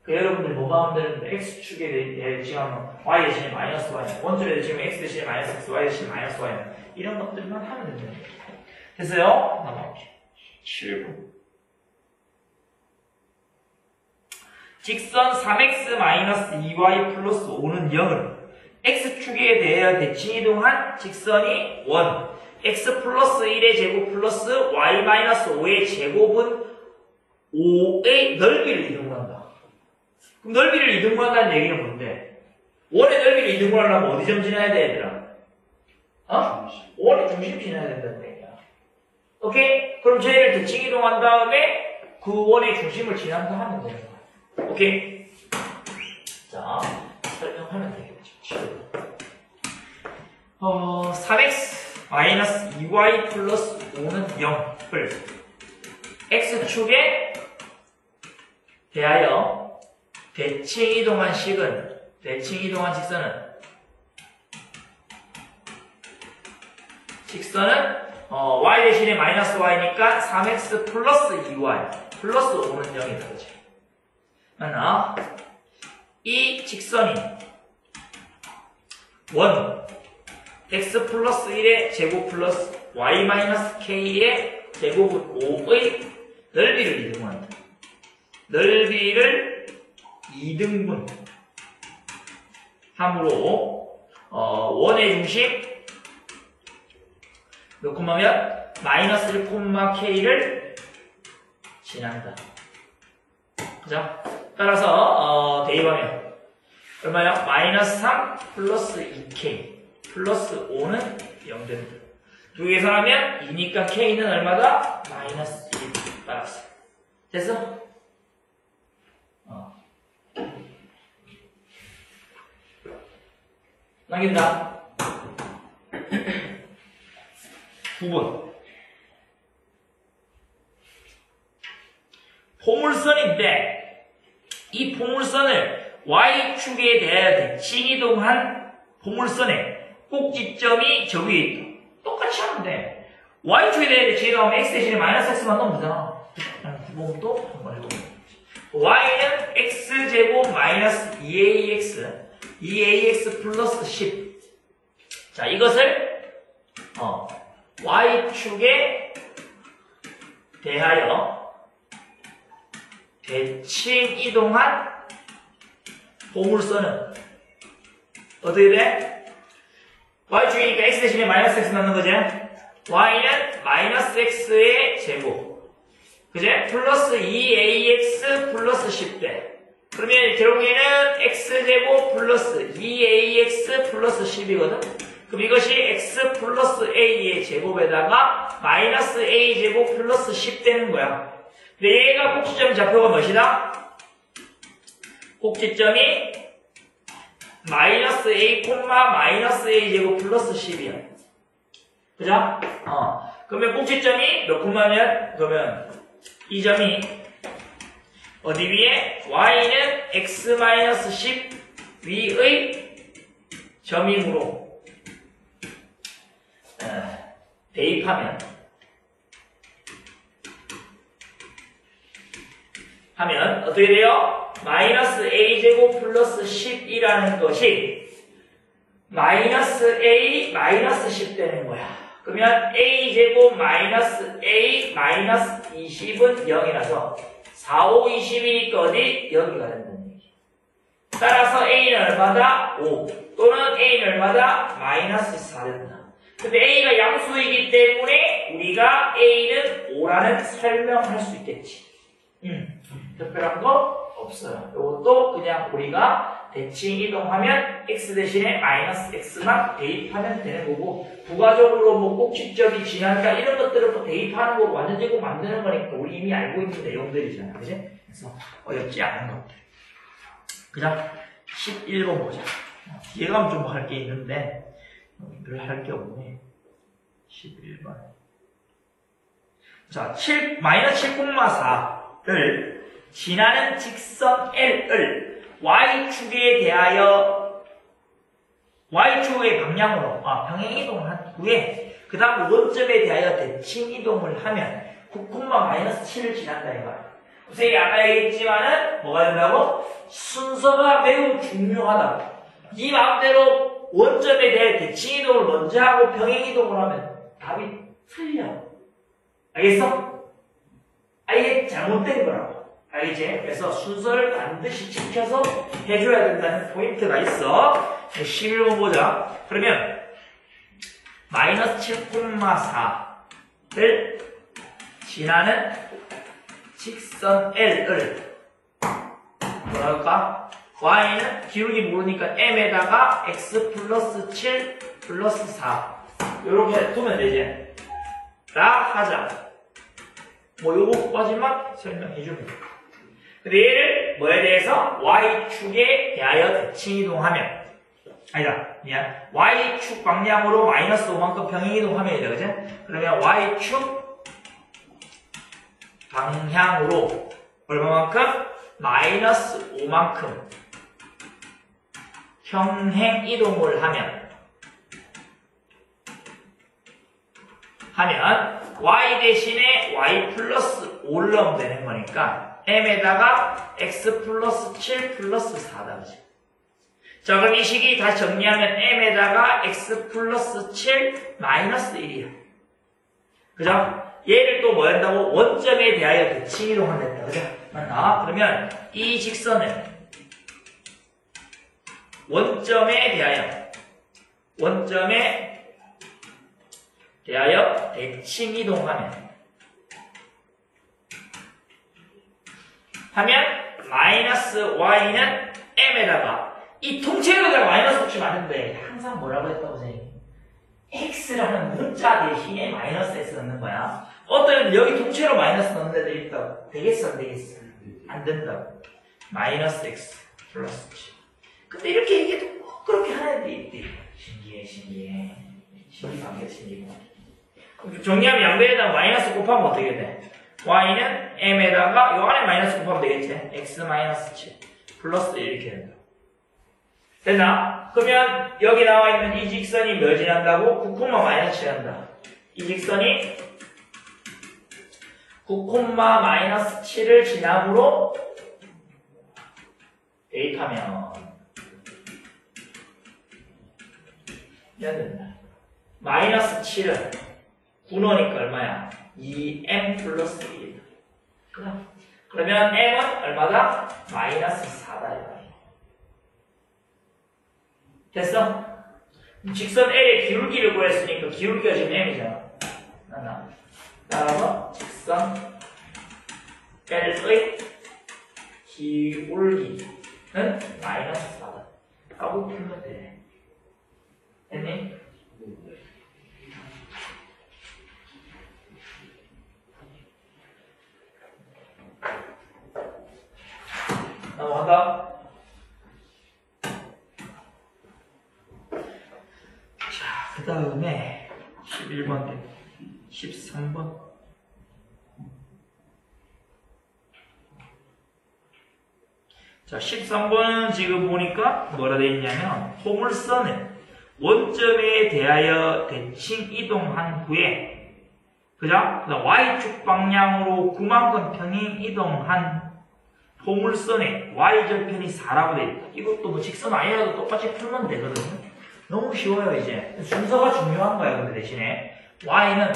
그 여러분들 뭐가 하면 되는데 x축에 대해 지금 y 대신에 마이너스 y 원점에 대신에 x 대신에 마이너스 x y 대신에 마이너스 y 이런 것들만 하면 된다는 얘기. 됐어요? 넘어갈게요. 7번 직선 3x-2y 플러스 5는 0을 x축에 대하여 대칭이동한 직선이 1 x 플러스 1의 제곱 플러스 y 마이너스 5의 제곱은 5의 넓이를 이등분한다. 그럼 넓이를 이등분한다는 얘기는 뭔데? 1의 넓이를 이등분하려면 어디 점 지나야 돼 얘들아? 1의 중심 지나야 된다는 얘기야. 오케이? 그럼 쟤를 대칭이동한 다음에 그 1의 중심을 지난다 하면 되는 거야. 오케이? 자, 설명하면 되겠죠. 3x-2y 플러스 5는 0을 x축에 대하여 대칭이동한 대칭이동한 직선은 y 대신에 마이너스 y니까 3x 플러스 2y 플러스 5는 0이다. 그치? 맞나? 이 직선이 1 x 플러스 1의 제곱 플러스 y 마이너스 k의 제곱은 5의 넓이를 이등분한다. 넓이를 이등분 함으로 원의 중심 몇 콤마면 마이너스 1, k를 지난다. 그죠? 따라서 대입하면 얼마야? 마이너스 3 플러스 2k 플러스 5는 0 됩니다. 두 개 계산하면 2니까 k는 얼마다? 마이너스 1 따라서 됐어? 남긴다. 9번 포물선인데 이 포물선을 y축에 대하여 대칭이동한 포물선의 꼭지점이 저기에 있다. 똑같이 하면 돼. y축에 대하여 대칭이동하면 x 대신에 마이너스 x만 넣으면 되잖아. 9번도 한번 해보면 y는 x제곱 마이너스 2ax 플러스 10. 자, 이것을 y축에 대하여 대칭이동한 포물선은 어떻게 돼? y축이니까 x 대신에 마이너스 x 넣는 거지? y는 마이너스 x의 제곱 그제? 플러스 2ax 플러스 10대. 그러면 결국에는 x제곱 플러스 2ax 플러스 10이거든? 그럼 이것이 x 플러스 a의 제곱에다가 마이너스 a제곱 플러스 10 되는 거야. 근데 얘가 꼭지점 좌표가 무엇이다? 꼭지점이 마이너스 a, 마이너스 a제곱 플러스 10이야. 그죠? 그러면 꼭지점이 몇 콤마면? 그러면 이 점이 어디 위에? y는 x-10 위의 점이므로 대입하면 어떻게 돼요? 마이너스 a제곱 플러스 10이라는 것이 마이너스 a 마이너스 10 되는 거야. 그러면 a제곱 마이너스 a 마이너스 20은 0이라서 4, 5, 20이니까 어디? 여기가 된다는 얘기. 따라서 a는 얼마다? 5 또는 a는 얼마다? 마이너스 4 된다. 근데 a가 양수이기 때문에 우리가 a는 5라는 설명할 수 있겠지. 특별한 거 없어요. 이것도 그냥 우리가 대칭 이동하면 x 대신에 마이너스 x만 대입하면 되는 거고, 부가적으로 뭐 꼭지점이 지나니까 이런 것들을 또 대입하는 거고 완전 제곱 만드는 거니까 우리 이미 알고 있는 내용들이잖아. 그지? 그래서 어렵지 않은 것들. 그냥 11번 보자. 뒤에 가면 좀 할 게 있는데 별 할 게 없네. 11번. 자, 마이너스 7,4를 지나는 직선 L을 Y축에 대하여 Y축의 방향으로 평행이동을 한 후에 그 다음 원점에 대하여 대칭이동을 하면 9,-7을 지난다 이거야. 선생님이 아까 얘기했지만은 뭐가 된다고? 순서가 매우 중요하다. 이 마음대로 원점에 대해 대칭이동을 먼저 하고 평행이동을 하면 답이 틀려. 알겠어? 이게 잘못된 거라고. 알겠지? 그래서 순서를 반드시 지켜서 해줘야 된다는 포인트가 있어. 11번 보자. 그러면 마이너스 7,4를 지나는 직선 L을 뭐라 할까? y는 기울기 모르니까 m에다가 x 플러스 7 플러스 4 이렇게 두면 되지. 라 하자. 뭐 요거까지만 설명해주면 돼. 근데 얘를 뭐에 대해서? y축에 대하여 대칭이동하면 미안. y축 방향으로 마이너스 5만큼 평행이동하면 돼. 그지? 그러면 y축 방향으로 얼마만큼? 마이너스 5만큼 평행이동을 하면 y 대신에 y 플러스 5를 넣으면 되는 거니까 m에다가 x 플러스 7 플러스 4다. 그죠? 자, 그럼 이 식이 다시 정리하면 m에다가 x 플러스 7 마이너스 1이야. 그죠? 얘를 또 뭐 한다고? 원점에 대하여 대칭이동한다. 그죠? 맞나? 그러면 이 직선을 원점에 대하여 대칭이동하면 마이너스 y는 m에다가 이 통째로다가 마이너스 붙이면 안 되는데 항상 뭐라고 했다고 선생님? x라는 문자 대신에 마이너스 x 넣는 거야. 어떤 애들 여기 통째로 마이너스 넣는 애들 있다고. 되겠어 안 되겠어? 안 된다고. 마이너스 x 플러스 7. 근데 이렇게 얘기해도 뭐 그렇게 하는 애들이 있대. 신기해. 신기해. 정리하면 양변에다가 마이너스 곱하면 어떻게 돼? y는 m에다가 요 안에 마이너스 곱하면 되겠지? x 마이너스 7 플러스 1 이렇게 된다. 됐나? 그러면 여기 나와 있는 이 직선이 몇 지난다고? 9, 마이너스 7 한다. 이 직선이 9, 마이너스 7을 지나므로 대입하면 이렇게 된다. 마이너스 7은 9 넣으니까 얼마야? 2m 플러스 1. 그러면 m은 얼마다? 마이너스 4다. 됐어? 직선 L의 기울기를 구했으니까 기울기가 지금 m이잖아. 따라서 직선 L의 기울기는 마이너스 4다. 라고 풀면 되네. 됐니? 넘어간다. 자, 그 다음에 11번 대 13번. 자, 13번은 지금 보니까 뭐라 되어 있냐면, 포물선은 원점에 대하여 대칭 이동한 후에, 그죠? 그다음 Y축 방향으로 9만큼 평행 이동한 포물선의 Y절편이 4라고 되어 있다. 이것도 뭐 직선 아니라도 똑같이 풀면 되거든요. 너무 쉬워요, 이제. 순서가 중요한 거야, 근데 대신에. Y는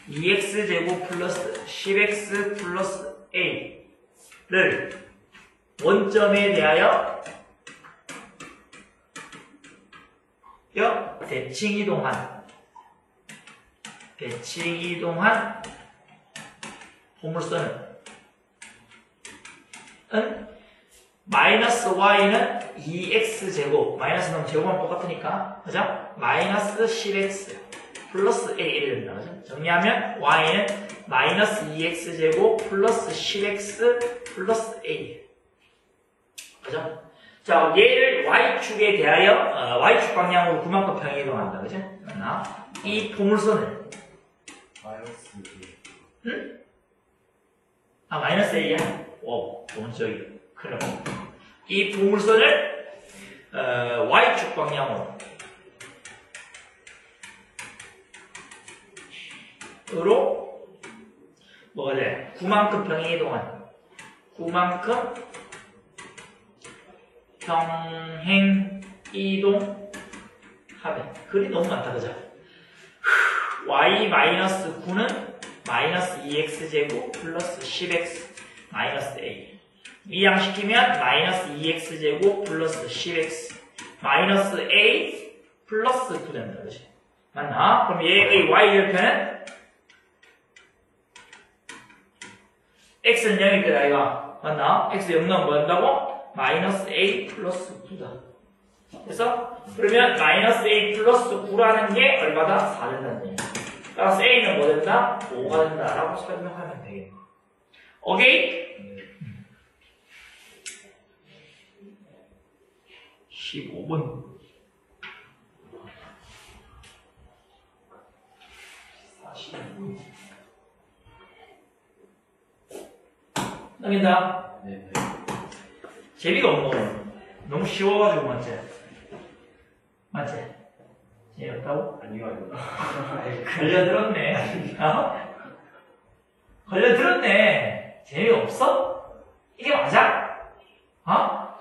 2x제곱 플러스 10x 플러스 a를 원점에 대하여 대칭 이동한 포물선은 마이너스 y는 2x제곱, 마이너스 넣으면 제곱하면 똑같으니까, 그죠? 마이너스 10x 플러스 a 이렇게 된다, 그죠? 정리하면 y는 마이너스 2x제곱 플러스 10x 플러스 a, 그죠? 자, 얘를 y축에 대하여 y축 방향으로 그만큼 평행 이동한다, 그죠? 이 포물선을 마이너스 응? 아, 마이너스 a야? 오, 좋은 지역이다. 그럼 이 포물선을 y축 방향으로 뭐가 돼? 9만큼 평행 이동한 9만큼 평행 이동하면 글이 너무 많다, 그죠? y-9는 마이너스 2x제곱 플러스 10x 마이너스 a, 이항시키면 마이너스 2x제곱 플러스 10x 마이너스 a 플러스 9 된다, 그치? 맞나? 그럼 얘의 y절편은 x는 0일 때다, 이거. 맞나? x 0 넣으면 뭐 한다고? 마이너스 a 플러스 9다. 그래서 그러면 마이너스 a 플러스 9라는 게 얼마다? 4 된다는 얘기야. 따라서 a는 뭐 된다? 5가 된다 라고 설명하면 되겠네. 오케이? 15번. 45분. 넘긴다. 네. 재미가 없노. 너무 쉬워가지고, 맞지? 재미없다고? 아니요. 걸려들었네. 어? 걸려들었네. 재미없어? 이게 맞아? 어?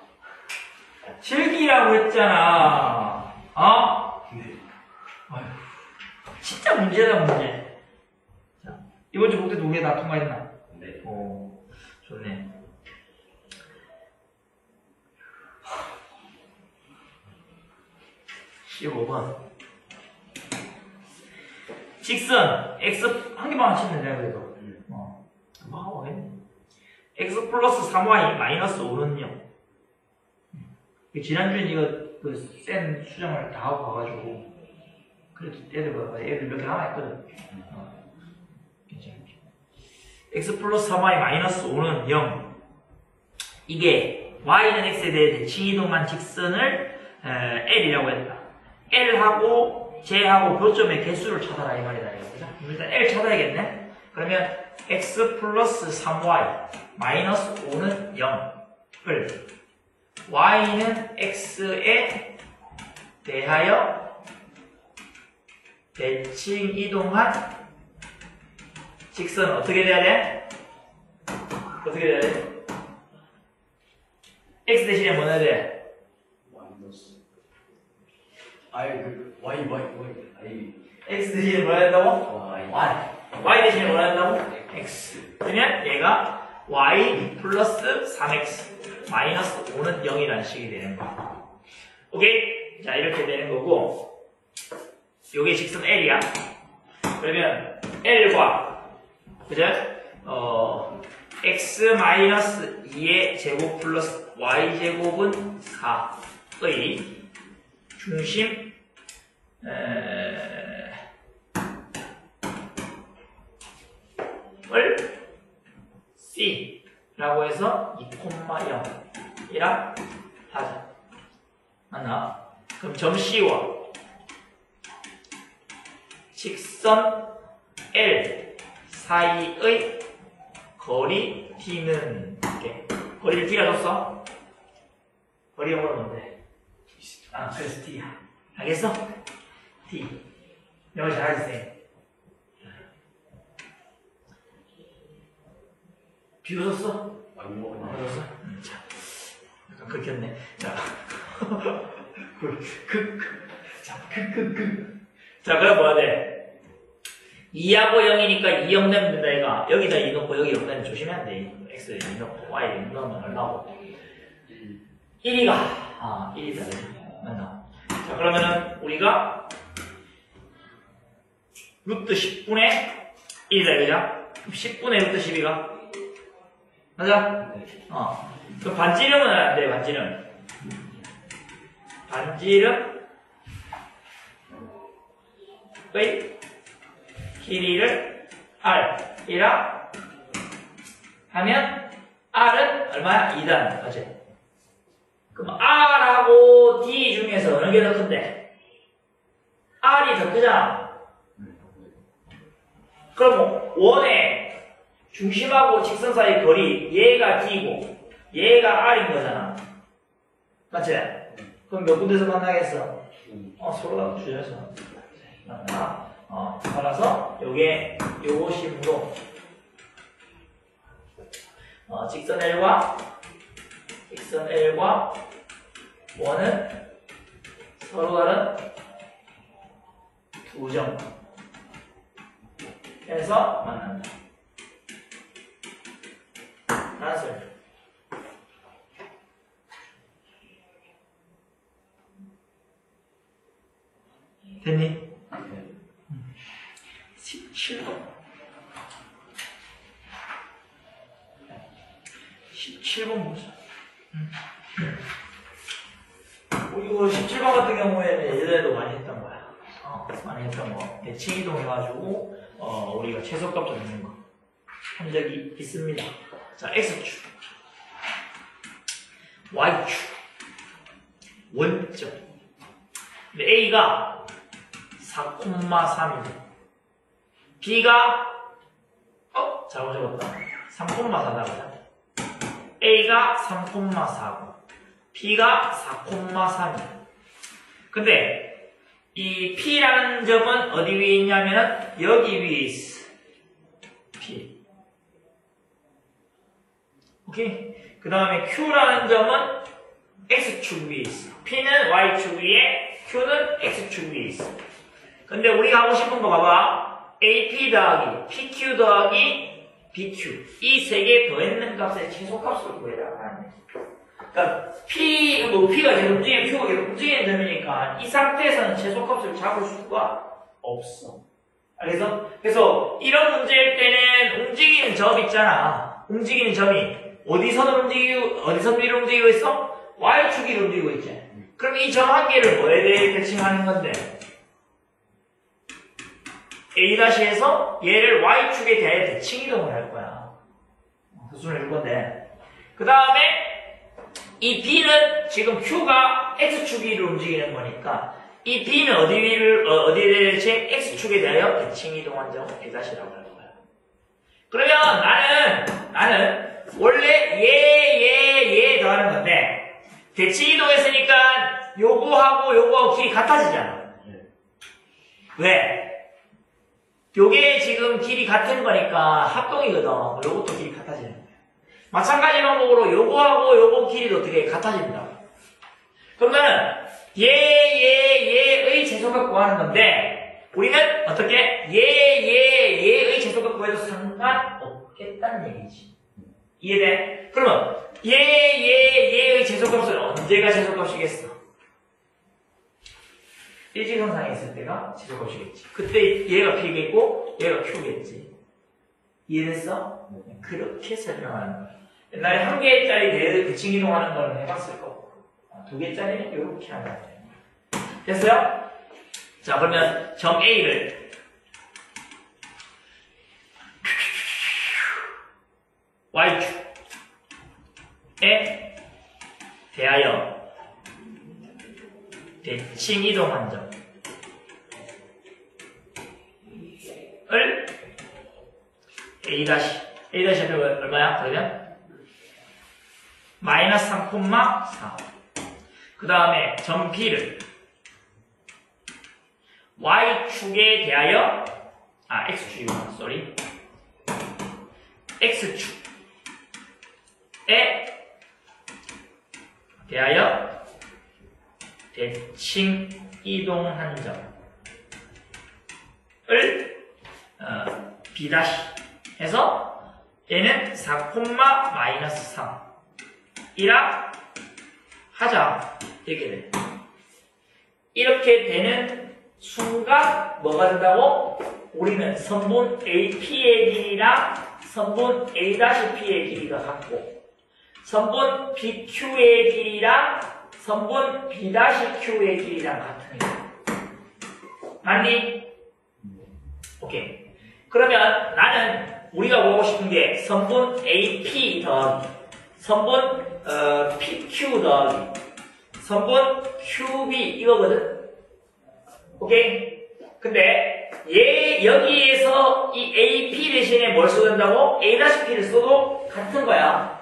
즐기라고 했잖아. 어? 네. 아휴, 진짜 문제다, 문제. 자, 이번 주 목대 2개 다 통과했나? 네. 오, 좋네. (15번) 직선 x 한 개만 치면 되냐 그래도. 뭐 하고 하겠네. x 플러스 3y 마이너스 5는요. 지난주엔 이거 그 센 수정을 다 하고 가가지고 그래도 애들 몇 개 남아있거든. 괜찮아. x 플러스 3y 마이너스 5는 0. 이게 y는 x에 대해 대칭 이동한 직선을 L이라고 했다. L하고 J하고 교점의 개수를 찾아라 이 말이다. 그죠? 일단 L 찾아야겠네. 그러면 x 플러스 3y 마이너스 5는 0을 y는 x에 대하여 대칭 이동한 직선은 어떻게 돼야 돼? 어떻게 돼야 돼? x 대신에 뭐 넣어야 돼? 마이너스. y. x 대신에 뭐 해야 된다고? y. y 대신에 뭐 해야 된다고? x. 그러면 얘가 y 플러스 3x 마이너스 5는 0이라는 식이 되는 거야. 오케이? 자, 이렇게 되는 거고, 요게 직선 L이야. 그러면 L과, 그죠? x-2의 제곱 플러스 y제곱은 4의 중심 을 C라고 해서 2,0이라 하자. 맞나? 그럼 점 C와 직선 L 사이의 거리 D는 이렇게 거리를 D라 줬어? 거리 영어로 뭔데? 그래서 D야. 알겠어? D. 영어 잘하지? 비웃었어? 아니요. 비웃었어? 자, 약간 긁혔네. 자, 자, 그럼 뭐야 돼? 2하고 0이니까 2, 0 내면 된다, 얘가. 여기다 2 넣고 여기 0 내면 조심해야 돼. X에 2 넣고 Y에 0 넣으면 얼마고? 1이가. 1이다. 맞나? 자, 그러면은 우리가 루트 10분의 1이다, 그죠? 10분의 루트 12가. 맞아? 그럼 반지름은 안 돼, 반지름. 반지름의 길이를 R이라 하면 R은 얼마야? 2단. 맞지? 그럼 R하고 D 중에서 어느 게 더 큰데? R이 더 크잖아. 그럼 원의 중심하고 직선 사이 거리 얘가 D고 얘가 R인 거잖아. 맞지? 그럼 몇 군데서 만나겠어? 서로 다 줄여서 만나. 따라서 요게 요심으로 직선 L과 원은 서로 다른 두 점 해서 만난다. 알았어요. 됐니? 17번. 17번 보자. 이거 17번 같은 경우에는 예전에도 많이 했던 거야. 많이 했던 거. 대칭 이동해가지고, 우리가 최소값 잡는 거. 한 적이 있습니다. 자, X축. Y축. 원점. 근데 A가 4,3이다. B가, 잘못 적었다. 3,4다. A가 3,4고, B가 4,3이다. 근데, 이 P라는 점은 어디 위에 있냐면은, 여기 위에 있어. P. 오케이? 그 다음에 Q라는 점은 X축 위에 있어. P는 Y축 위에, Q는 X축 위에 있어. 근데 우리가 하고 싶은 거 봐봐. AP 더하기, PQ 더하기, BQ. 이 세 개 더했는 값의 최소값을 구해라. 그러니까, P가 계속 움직이면 Q가 계속 움직이는 점이니까 이 상태에서는 최소값을 잡을 수가 없어. 알겠어? 그래서 이런 문제일 때는 움직이는 점 있잖아. 움직이는 점이 어디선 위로 움직이고 있어? Y축으로 움직이고 있지. 그럼 이 점 한 개를 뭐에 대해 대칭하는 건데? A-에서 얘를 Y축에 대해 대칭 이동을 할 거야. 수순을 줄 건데. 그 다음에 이 B는 지금 Q가 X축 위로 움직이는 거니까 이 B는 어디에 대해 대칭? X축에 대하여 대칭 이동한 점을 A-라고 할 거야. 그러면 나는 원래 얘 더하는 건데 대칭 이동했으니까 요거하고 길이 같아지잖아. 왜? 요게 지금 길이 같은 거니까 합동이거든. 요것도 길이 같아지는 거야. 마찬가지 방법으로 요거하고 요거 길이도 어떻게 같아진다. 그러면 얘의 최소값 구하는 건데 우리는 어떻게 얘의 최소값 구해도 상관없겠다는 얘기지. 이해돼? 그러면 얘의 최소값은 언제가 최소값이겠어? 일직선상에 있을 때가 최소값이겠지. 그때 얘가 P겠고 얘가 Q겠지. 이해됐어? 그렇게 설명하는 거야. 옛날에 1개짜리 대칭 이동하는 거는 해봤을 거고 2개짜리는 이렇게 하는 거야. 됐어요? 자, 그러면 점 A를 Y축에 대하여 대칭 이동한 점을 A' 얼마야? 그러면 마이너스 3,4 그 다음에 점 B를 Y축에 대하여 X축이구나, 쏘리 X축에 대하여 대칭 이동한 점을 B' 해서 얘는 4, 마이너스 3이라 하자. 이렇게 돼. 이렇게 되는 순간 뭐가 된다고? 우리는 선분 AP의 길이랑 선분 A'P의 길이가 같고 선분 BQ의 길이랑 선분 B'Q의 길이랑 같은 거야. 맞니? 오케이. 그러면 나는 우리가 보고 싶은 게 선분 AP 더하기 선분 PQ 더하기 선분 QB 이거거든. 오케이? 근데 얘 여기에서 이 AP 대신에 뭘 써야 된다고? A'P를 써도 같은 거야.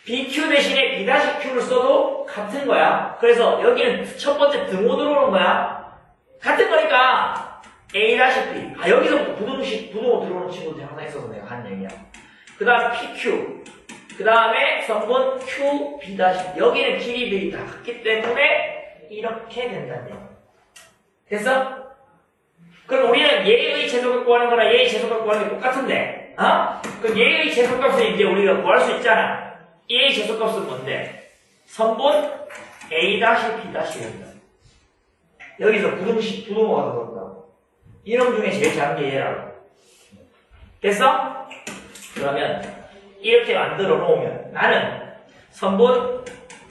BQ 대신에 B'Q를 써도 같은 거야. 그래서 여기는 첫 번째 등호 들어오는 거야. 같은 거니까 A'P. 여기서부터 부동호 들어오는 친구들이 항상 있어서 내가 한 얘기야. 그 다음 PQ. 그 다음에 선분 Q, B'. 여기는 길이들이 다 같기 때문에 이렇게 된다는 얘기야. 됐어? 그럼 우리는 얘의 최소값 구하는 거나 얘의 최소값 구하는 게 똑같은데, 그럼 얘의 최소값을 이제 우리가 구할 수 있잖아. 얘의 최소값은 뭔데? 선분 A', B'입니다. 여기서 부동호가 들어온다고. 이놈 중에 제일 작은 게 얘라고. 됐어? 그러면 이렇게 만들어 놓으면 나는 선분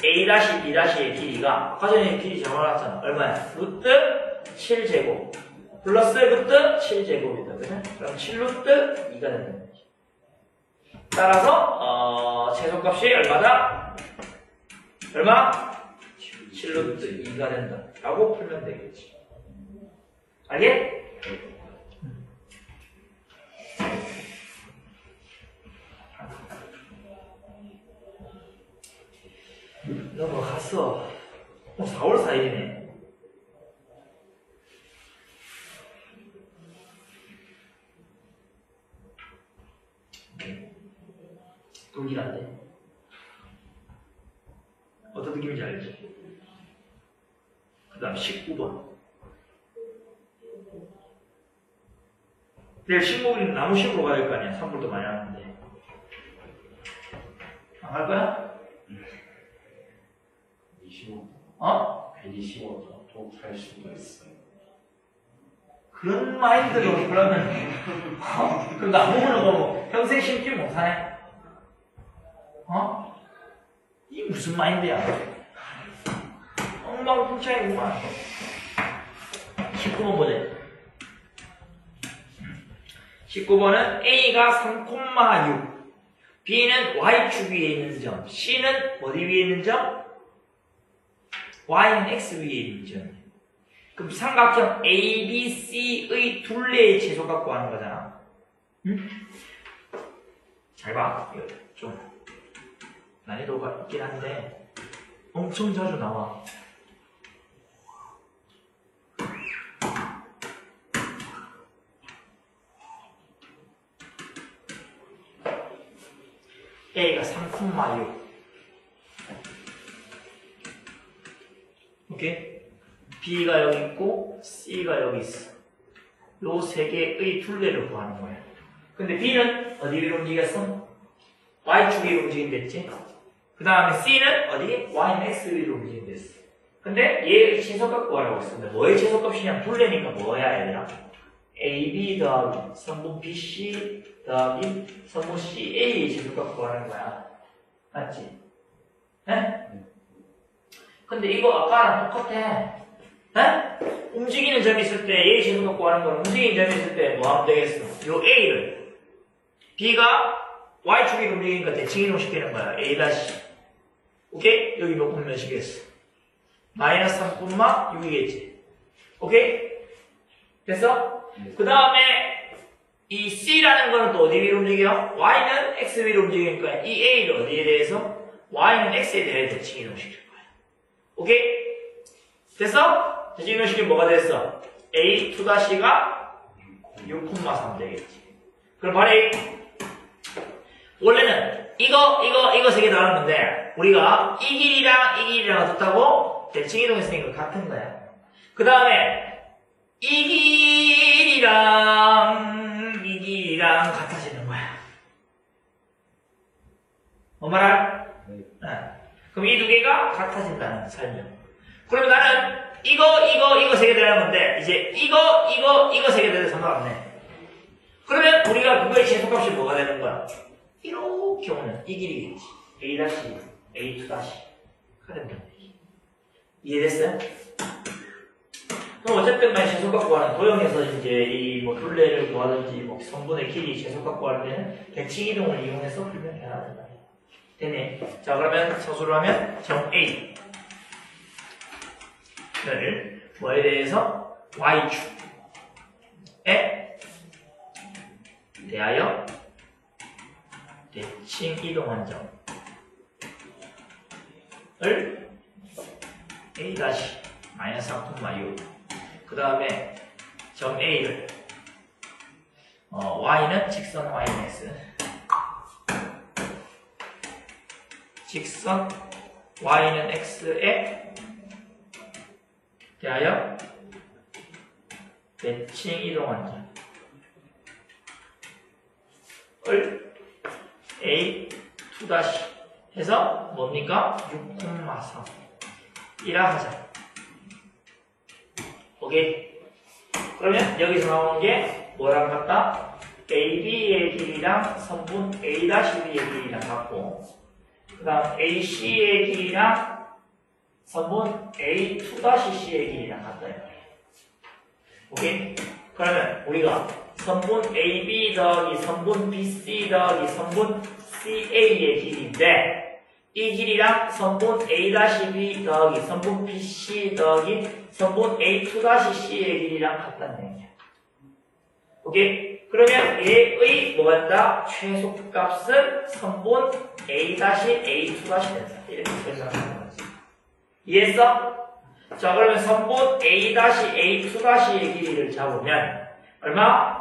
A', B'의 길이가 아까 전에 길이 정해놨잖아. 얼마야? 루트 7제곱 플러스 루트 7제곱이다. 그래? 그럼 7루트 2가 된다. 따라서 최소값이 얼마다? 얼마? 7루트 2가 된다. 라고 풀면 되겠지. 알겠? 넘어갔어. 4월 4일이네. 동일한데. 어떤 느낌인지 알지? 그 다음 19번. 내일 식목일 나무 심으러 가야 될 거 아니야. 산불도 많이 하는데. 안 갈 거야? 25. 괜히 심어서 독할 수도 있어요. 그런 마인드로 그러면 그럼 나무는 뭐 평생 심지 못하네? 이 무슨 마인드야? 엉망진창이구만. 19번 보자. 19번은 A가 3,6 B는 Y축 위에 있는 점 C는 어디 위에 있는 점? Y는 X 위에 있는 점. 그럼 삼각형 ABC의 둘레의 최소값 구하는 거잖아. 응? 잘 봐. 이거 좀 난이도가 있긴 한데 엄청 자주 나와. A가 3,6 오케이? B가 여기 있고 C가 여기 있어. 요 세 개의 둘레를 구하는 거야. 근데 B는 어디 위로 움직였어? Y축 위로 움직인댔지? 그 다음에 C는 어디? Y는 X 위로 움직인댔어. 근데 얘의 최소값 구하라고 했어. 근데 뭐의 최소값이냐? 둘레니까 뭐야 얘들아? AB 더하기 성분 BC 더하기 성분 CA의 제곱값 구하는 거야. 맞지? 네? 근데 이거 아까랑 똑같아. 네? 움직이는 점이 있을 때 A 제곱값 구하는 거는 움직이는 점이 있을 때 뭐 하면 되겠어? 요 A를 B가 Y축으로 움직이니까 대칭 이동시키는 거야. A 다시. 오케이? 여기 몇 분면 시겠어? 마이너스 3,6이겠지. 오케이? 됐어? 그 다음에 이 C라는 거는 또 어디 위로 움직여? Y는 X 위로 움직이니까 이 A를 어디에 대해서? Y는 X에 대해 대칭 이동시킬 거야. 오케이? 됐어? 대칭 이동시키면 뭐가 됐어? A2-가 6,3 되겠지. 그럼 바로 원래는 이거 세 개 나눴는데 우리가 이 길이랑 이 길이랑 어떻다고? 대칭 이동했으니까 같은 거야. 그 다음에 이 길이랑 같아지는 거야. 뭐 말할? 네. 그럼 이 두 개가 같아진다는 설명. 그러면 나는 이거 세 개 되는 건데 이제 이거 세 개 되는 상관없네. 그러면 우리가 그거의 최소값이 뭐가 되는 거야? 이렇게 오면 이 길이겠지. A-, A2-가 된다는 얘기. 이해됐어요? 그럼 어쨌든 간에 최소값 구하는 도형에서 이제 이 뭐 둘레를 구하든지 뭐 성분의 길이 최소값 구할 때는 대칭 이동을 이용해서 풀면해야 된다. 되네. 자 그러면 서술을 하면 점 A를 뭐에 대해서 Y축에 대하여 대칭 이동한 점을 A 마이너스 3,6 그 다음에 점 A를 Y는 직선 Y는 직선 Y는 X에 대하여 대칭 이동한 점을 A2- 해서 뭡니까? 6,3 이라 하자. 오케이. 그러면 여기서 나오는 게 뭐랑 같다? AB의 길이랑 성분 A-B의 길이랑 같고 그 다음 AC의 길이랑 성분 A2-C의 길이랑 같다. 오케이? 그러면 우리가 성분 AB 더하기 성분 BC 더하기 성분 CA의 길이인데 이 길이랑 성분 A-B 더하기 성분 BC 더하기 성분 A2-C의 길이랑 같다는 얘기야. 오케이? 그러면 얘의 뭐가 된다? 최소값은 성분 A-A2- 된다. 이렇게 설명하는 거지. 이해했어? 자 그러면 성분 A-A2-의 길이를 잡으면 얼마?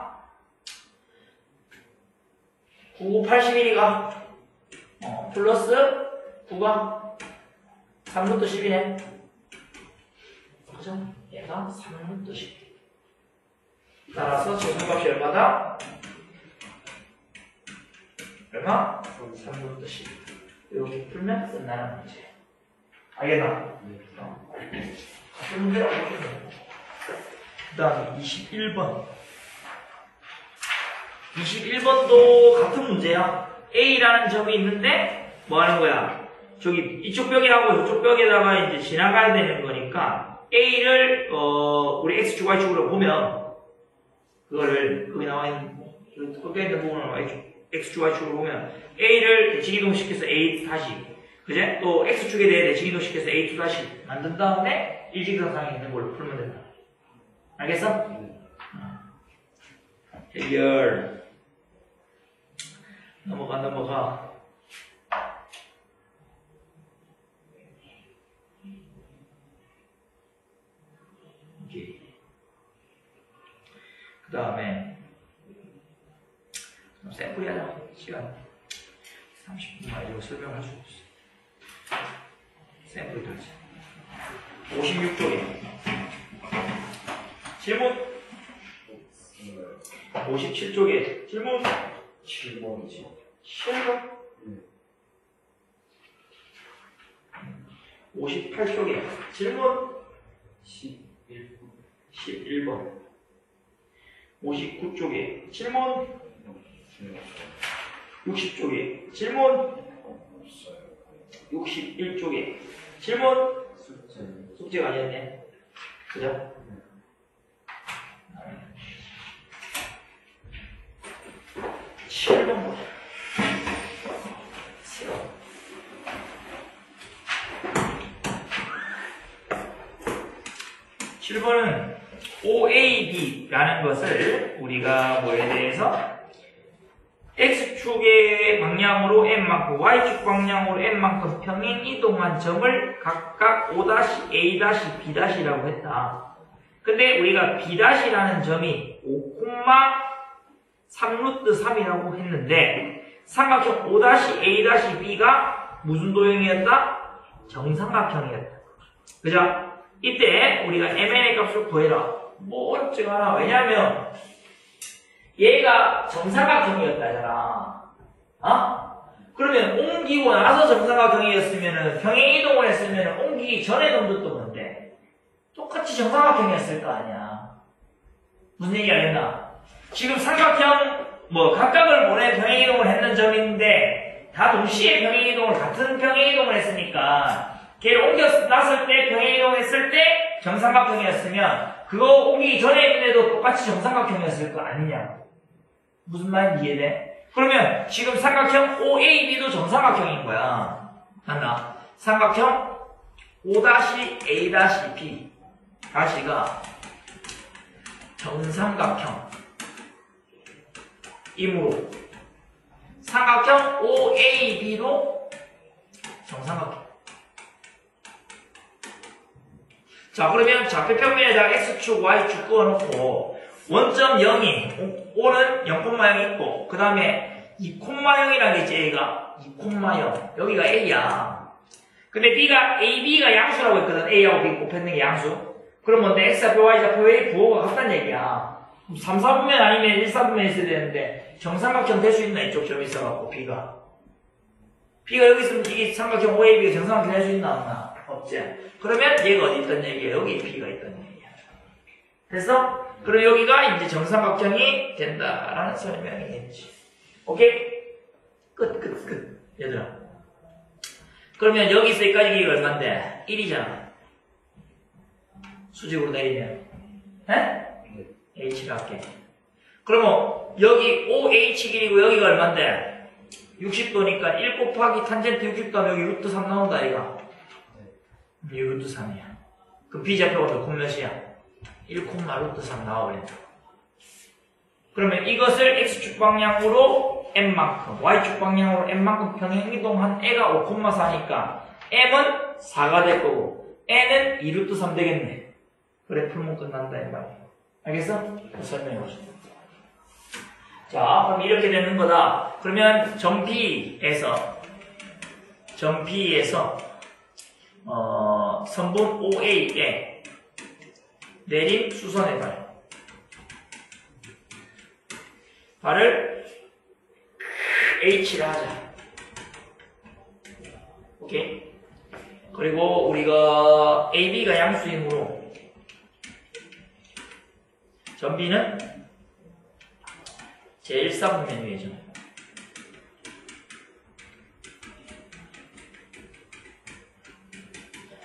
9,81이가 플러스 9가 3루트 10이네. 그죠? 얘가 3루트 10. 따라서 최소값이 얼마다? 얼마? 3루트 10. 이렇게 풀면 끝나는 문제. 알겠나? 같은 문제라고 보시면 돼요. 그 다음에 21번. 21번도 같은 문제야. A라는 점이 있는데 뭐 하는 거야? 저기 이쪽 벽이라고 이쪽 벽에다가 이제 지나가야 되는 거니까 A를 우리 X축 Y축으로 보면 그거를 거기 나와 있는 꺾여 있는 부분을 X축 Y축으로 보면 A를 대칭 이동시켜서 A 다시 그제? 또 X축에 대해 대칭 이동시켜서 A2 다시 만든 다음에 일직선상에 있는 걸로 풀면 된다. 알겠어? 해결. 넘어가. 오케이. 그 다음에 샘플이 하자. 시간 30분만 이거 설명할 수 있어. 샘플 돌자. 56쪽에 질문 57쪽에 질문 7번이지. 7번 58쪽에 질문 11번. 11번 59쪽에 질문. 60쪽에 질문. 61쪽에 질문. 숙제가 아니었네. 그죠? 칠번 보자. 7번은 OAB라는 것을 우리가 뭐에 대해서 X축의 방향으로 N만큼, Y축 방향으로 N만큼 평행 이동한 점을 각각 O-A-B' B'라고 했다. 근데 우리가 B'라는 점이 5,3루트3이라고 했는데 삼각형 O-A-B가 무슨 도형이었다? 정삼각형이었다. 그죠? 이때 우리가 MN의 값을 구해라. 뭐 어렵지가 않아. 왜냐면 얘가 정삼각형이었다잖아. 그러면 옮기고 나서 정삼각형이었으면은 평행이동을 했으면은 옮기기 전에 놈도 뭔데? 똑같이 정삼각형이었을 거 아니야. 무슨 얘기 알겠나? 지금 삼각형 각각을 보내 평행이동을 했는 점인데 다 동시에 평행이동을 같은 평행이동을 했으니까 걔를 옮겨놨을 때 평행이동했을 때 정삼각형이었으면 그거 옮기기 전에 있는 애도 똑같이 정삼각형이었을 거 아니냐. 무슨 말인지 이해돼? 그러면 지금 삼각형 OAB도 정삼각형인 거야. 맞나? 삼각형 O-A-B 다시가 정삼각형 이므로 삼각형 OAB도 정삼각형. 자, 그러면 좌표평면에다가 X축, Y축 그어놓고 원점 0이 O는 0,0 있고 그 다음에 2,0이라는 게 있지. A가 2,0 여기가 A야. 근데 AB가 양수라고 했거든. A하고 B 곱했는 게 양수. 그럼 뭔데? X좌표, Y좌표 의 부호가 같다는 얘기야. 3, 4분면 아니면 1, 4분면 있어야 되는데 정삼각형 될 수 있나? 이쪽 점이 있어갖고 B가 여기 있으면 이게 삼각형 OAB가 정삼각형 될 수 있나 없나? 없지. 그러면 얘가 어디 있단 얘기야? 여기 B가 있단 얘기야. 됐어? 그럼 여기가 이제 정삼각형이 된다라는 설명이 됐지. 오케이? 끝. 얘들아. 그러면 여기서 여기까지 길이가 얼만데? 1이잖아. 수직으로 내리면. H를 할게. 그러면 여기 OH 길이고 여기가 얼만데? 60도니까 1 곱하기 탄젠트 60도 하면 여기 루트 3 나온다, 얘가. 이 루트 3이야. 그럼 B좌표가 몇 몇이야? 1, 루트 3 나와버린다. 그러면 이것을 X축 방향으로 M만큼, Y축 방향으로 M만큼 평행이동한 애가 5,4니까 M은 4가 될 거고 N은 2 루트 3 되겠네. 그래, 풀면 끝난다, 이 말이야. 알겠어? 설명해보자. 자, 그럼 이렇게 되는 거다. 그러면 점 B에서 선분 OA에 내린 수선의 발을 H를 하자. 오케이? 그리고 우리가 AB가 양수이므로 점 B는 제1사분면 위에죠.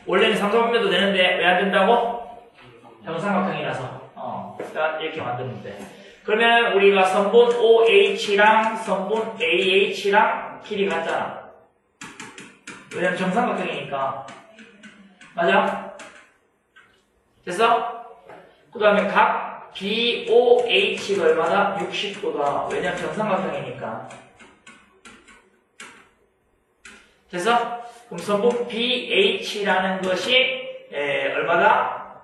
원래는 3사분면도 되는데 왜 안 된다고? 정삼각형이라서 이렇게 만드는 돼. 그러면 우리가 선분 OH랑 선분 AH랑 길이 같잖아. 왜냐면 정삼각형이니까. 맞아? 됐어? 그 다음에 각 BOH가 얼마다? 60도다. 왜냐면 정삼각형이니까. 됐어? 그럼 선분 BH라는 것이 얼마다?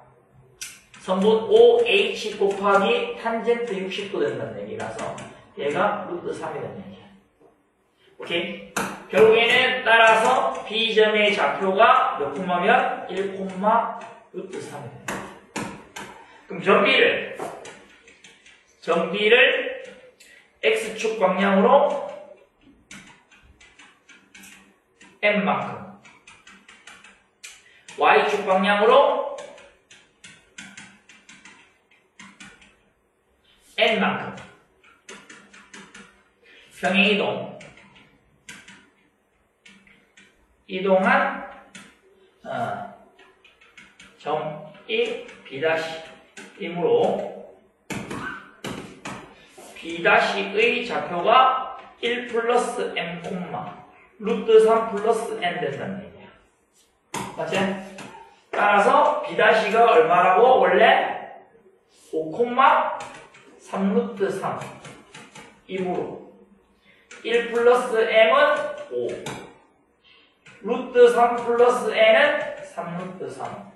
선분 OH 곱하기 탄젠트 60도 된다는 얘기라서 얘가 루트 3이 된다는 얘기야. 오케이? 결국에는 따라서 B점의 좌표가 몇 콤마면? 1, 루트 3이 된다. 그럼 점 B를 X축 방향으로 M만큼 Y축 방향으로 n만큼 평행이동 이동한 점 1, B'이므로 B'의 좌표가 1 플러스 m, 루트 3 플러스 n 된다는 얘기야. 맞지? 따라서 B'가 얼마라고? 원래 5, 3 루트 3 이므로 1 플러스 m은 5 루트 3 플러스 n은 3 루트 3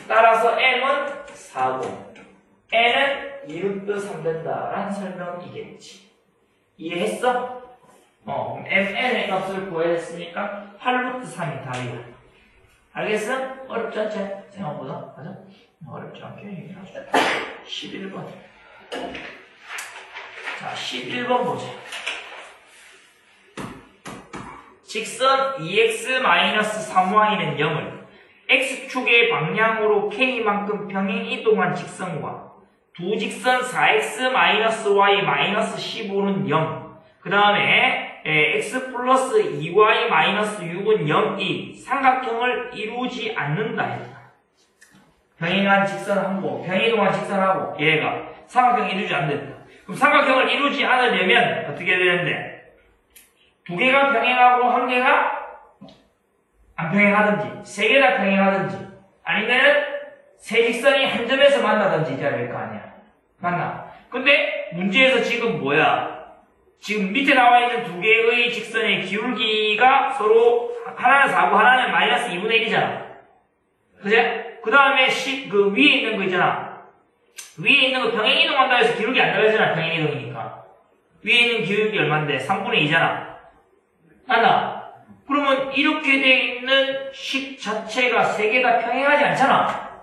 따라서 m은 4고 n은 2 루트 3 된다라는 설명이겠지. 이해했어? mn의 값을 구했으니까 8 루트 3이 답이야. 알겠어? 어렵지 않지? 생각보다. 맞아? 어렵지 않게 얘기하죠. 11번. 자, 11번 보자. 직선 2x-3y는 0을 x축의 방향으로 k만큼 평행 이동한 직선과 두 직선 4x-y-15는 0. 그 다음에 x 플러스 2y-6은 0이 삼각형을 이루지 않는다 했다. 평행한 직선하고 평행이동한 직선하고 얘가 삼각형을 이루지 않는다. 그럼 삼각형을 이루지 않으려면 어떻게 되는데? 두 개가 평행하고 한 개가 안 평행하든지 세 개가 평행하든지 아니면은 세 직선이 한 점에서 만나든지 돼야 될 거 아니야. 맞나? 근데 문제에서 지금 뭐야? 지금 밑에 나와 있는 두 개의 직선의 기울기가 서로 하나는 4고 하나는 마이너스 2분의 1이잖아. 그제? 그 다음에 그 위에 있는 거 있잖아. 위에 있는 거 평행이동한다 해서 기울기 안 나가잖아. 평행이동이니까. 위에 있는 기울기 얼만데? 3분의 2잖아. 맞나? 그러면 이렇게 돼 있는 식 자체가 세 개 다 평행하지 않잖아.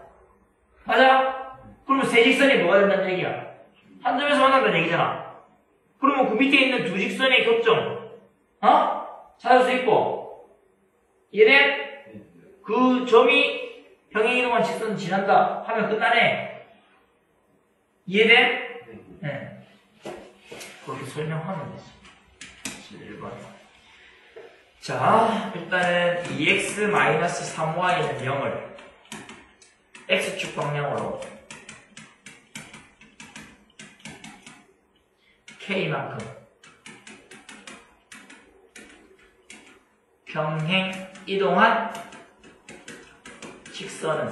맞아? 그러면 세 직선이 뭐가 된다는 얘기야? 한 점에서 만난다는 얘기잖아. 그러면 그 밑에 있는 두 직선의 교점, 찾을 수 있고, 이래? 그 점이 평행이동한 직선 지난다 하면 끝나네. 이해돼? 네. 그렇게 설명하면 되지. 1번. 자, 일단은 2x-3y는 0을 x축 방향으로 k만큼 평행 이동한 직선은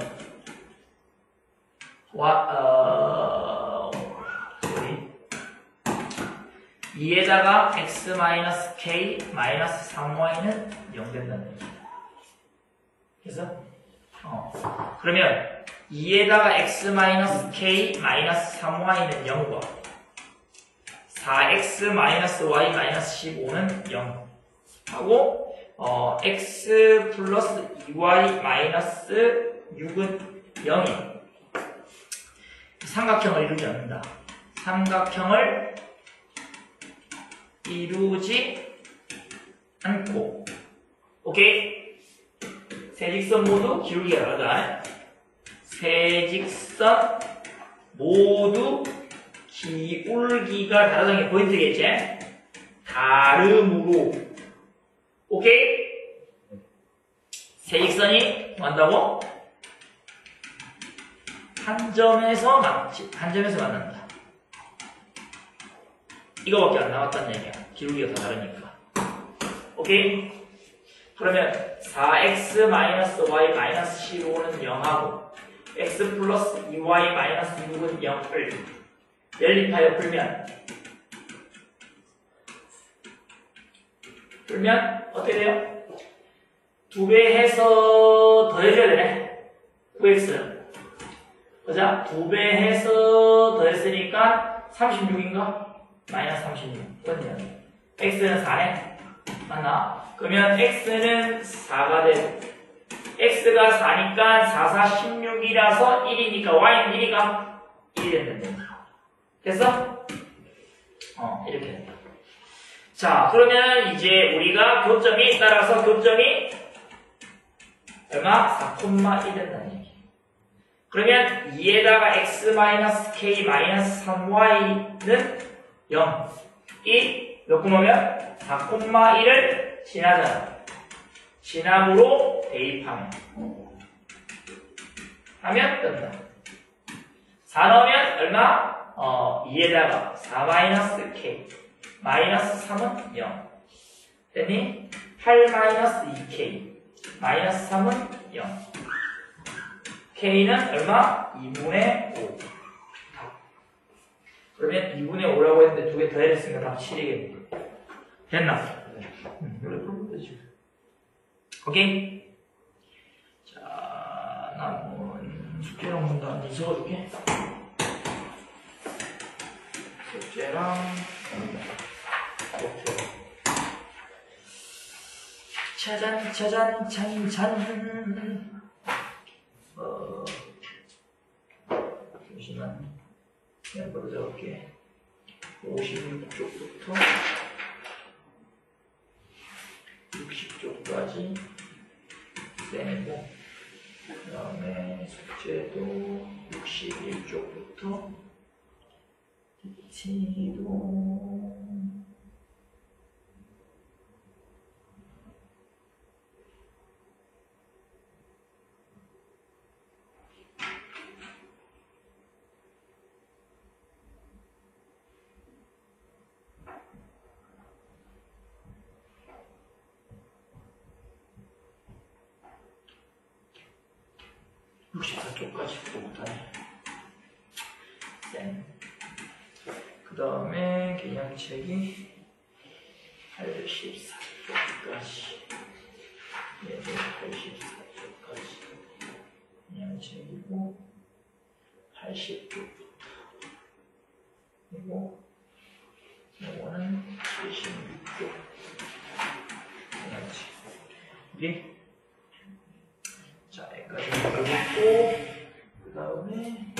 이에다가 x-k 3y는 0 된다는 얘기다. 그래서 그러면 2에다가 x-k 3y는 0과 4x-y-15는 0 하고 x 플러스 2y-6은 0이 삼각형을 이루지 않는다. 삼각형을 이루지 않고 오케이? 세 직선 모두 기울기가 다르다. 세 직선 모두 기울기가 다르다는 게 포인트겠지? 다름으로 오케이? 세 직선이 뭐한다고? 한 점에서 만난다. 이거밖에 안 나왔다는 얘기야. 기울기가 다 다르니까. 오케이? 그러면 4x-y-15는 0하고 x 플러스 2y-6은 0을 연립하여 풀면 어떻게 돼요? 2배 해서 더해줘야 되네. 9x. 그죠? 2배 해서 더했으니까 36인가? 마이너스 36. 그렇네요. x는 4네. 맞나? 그러면 x는 4가 되고 x가 4니까 4, 4, 16이라서 1이니까 y는 1이가 1이 된다. 됐어? 이렇게 된다. 자, 그러면 이제 우리가 교점이 따라서 교점이 얼마? 4,1 된다는 얘기. 그러면 2에다가 x-k-3y는 0. 이 몇 콤마면 4,1을 지나잖아. 지남으로 대입하면 뜬다. 4 넣으면 얼마? 2에다가 4-k 마이너스 3은 0 됐니? 8-2k 마이너스 3은 0 k는 얼마? 2분의 5 그러면 2분의 5라고 했는데 두 개 더했으니까 답 7이겠네. 됐나? 그래 그러면 되지. 오케이? 자, 남은 숙제랑 문단 이 적어줄게. 숙제랑 목표. 짜잔, 짜잔, 잔. 잠시만. 멤버로 적을게. 56쪽부터 60쪽까지 빼내고, 그 다음에 숙제도 61쪽부터 PT도 쪽까지 못하네. 그 다음에 개념책이 84쪽까지. 얘도 84쪽까지. 개념책이고 80쪽부터. 그리고 이거는 76쪽. 개념책. 오케이? 자, 여기까지 그리고 그 다음에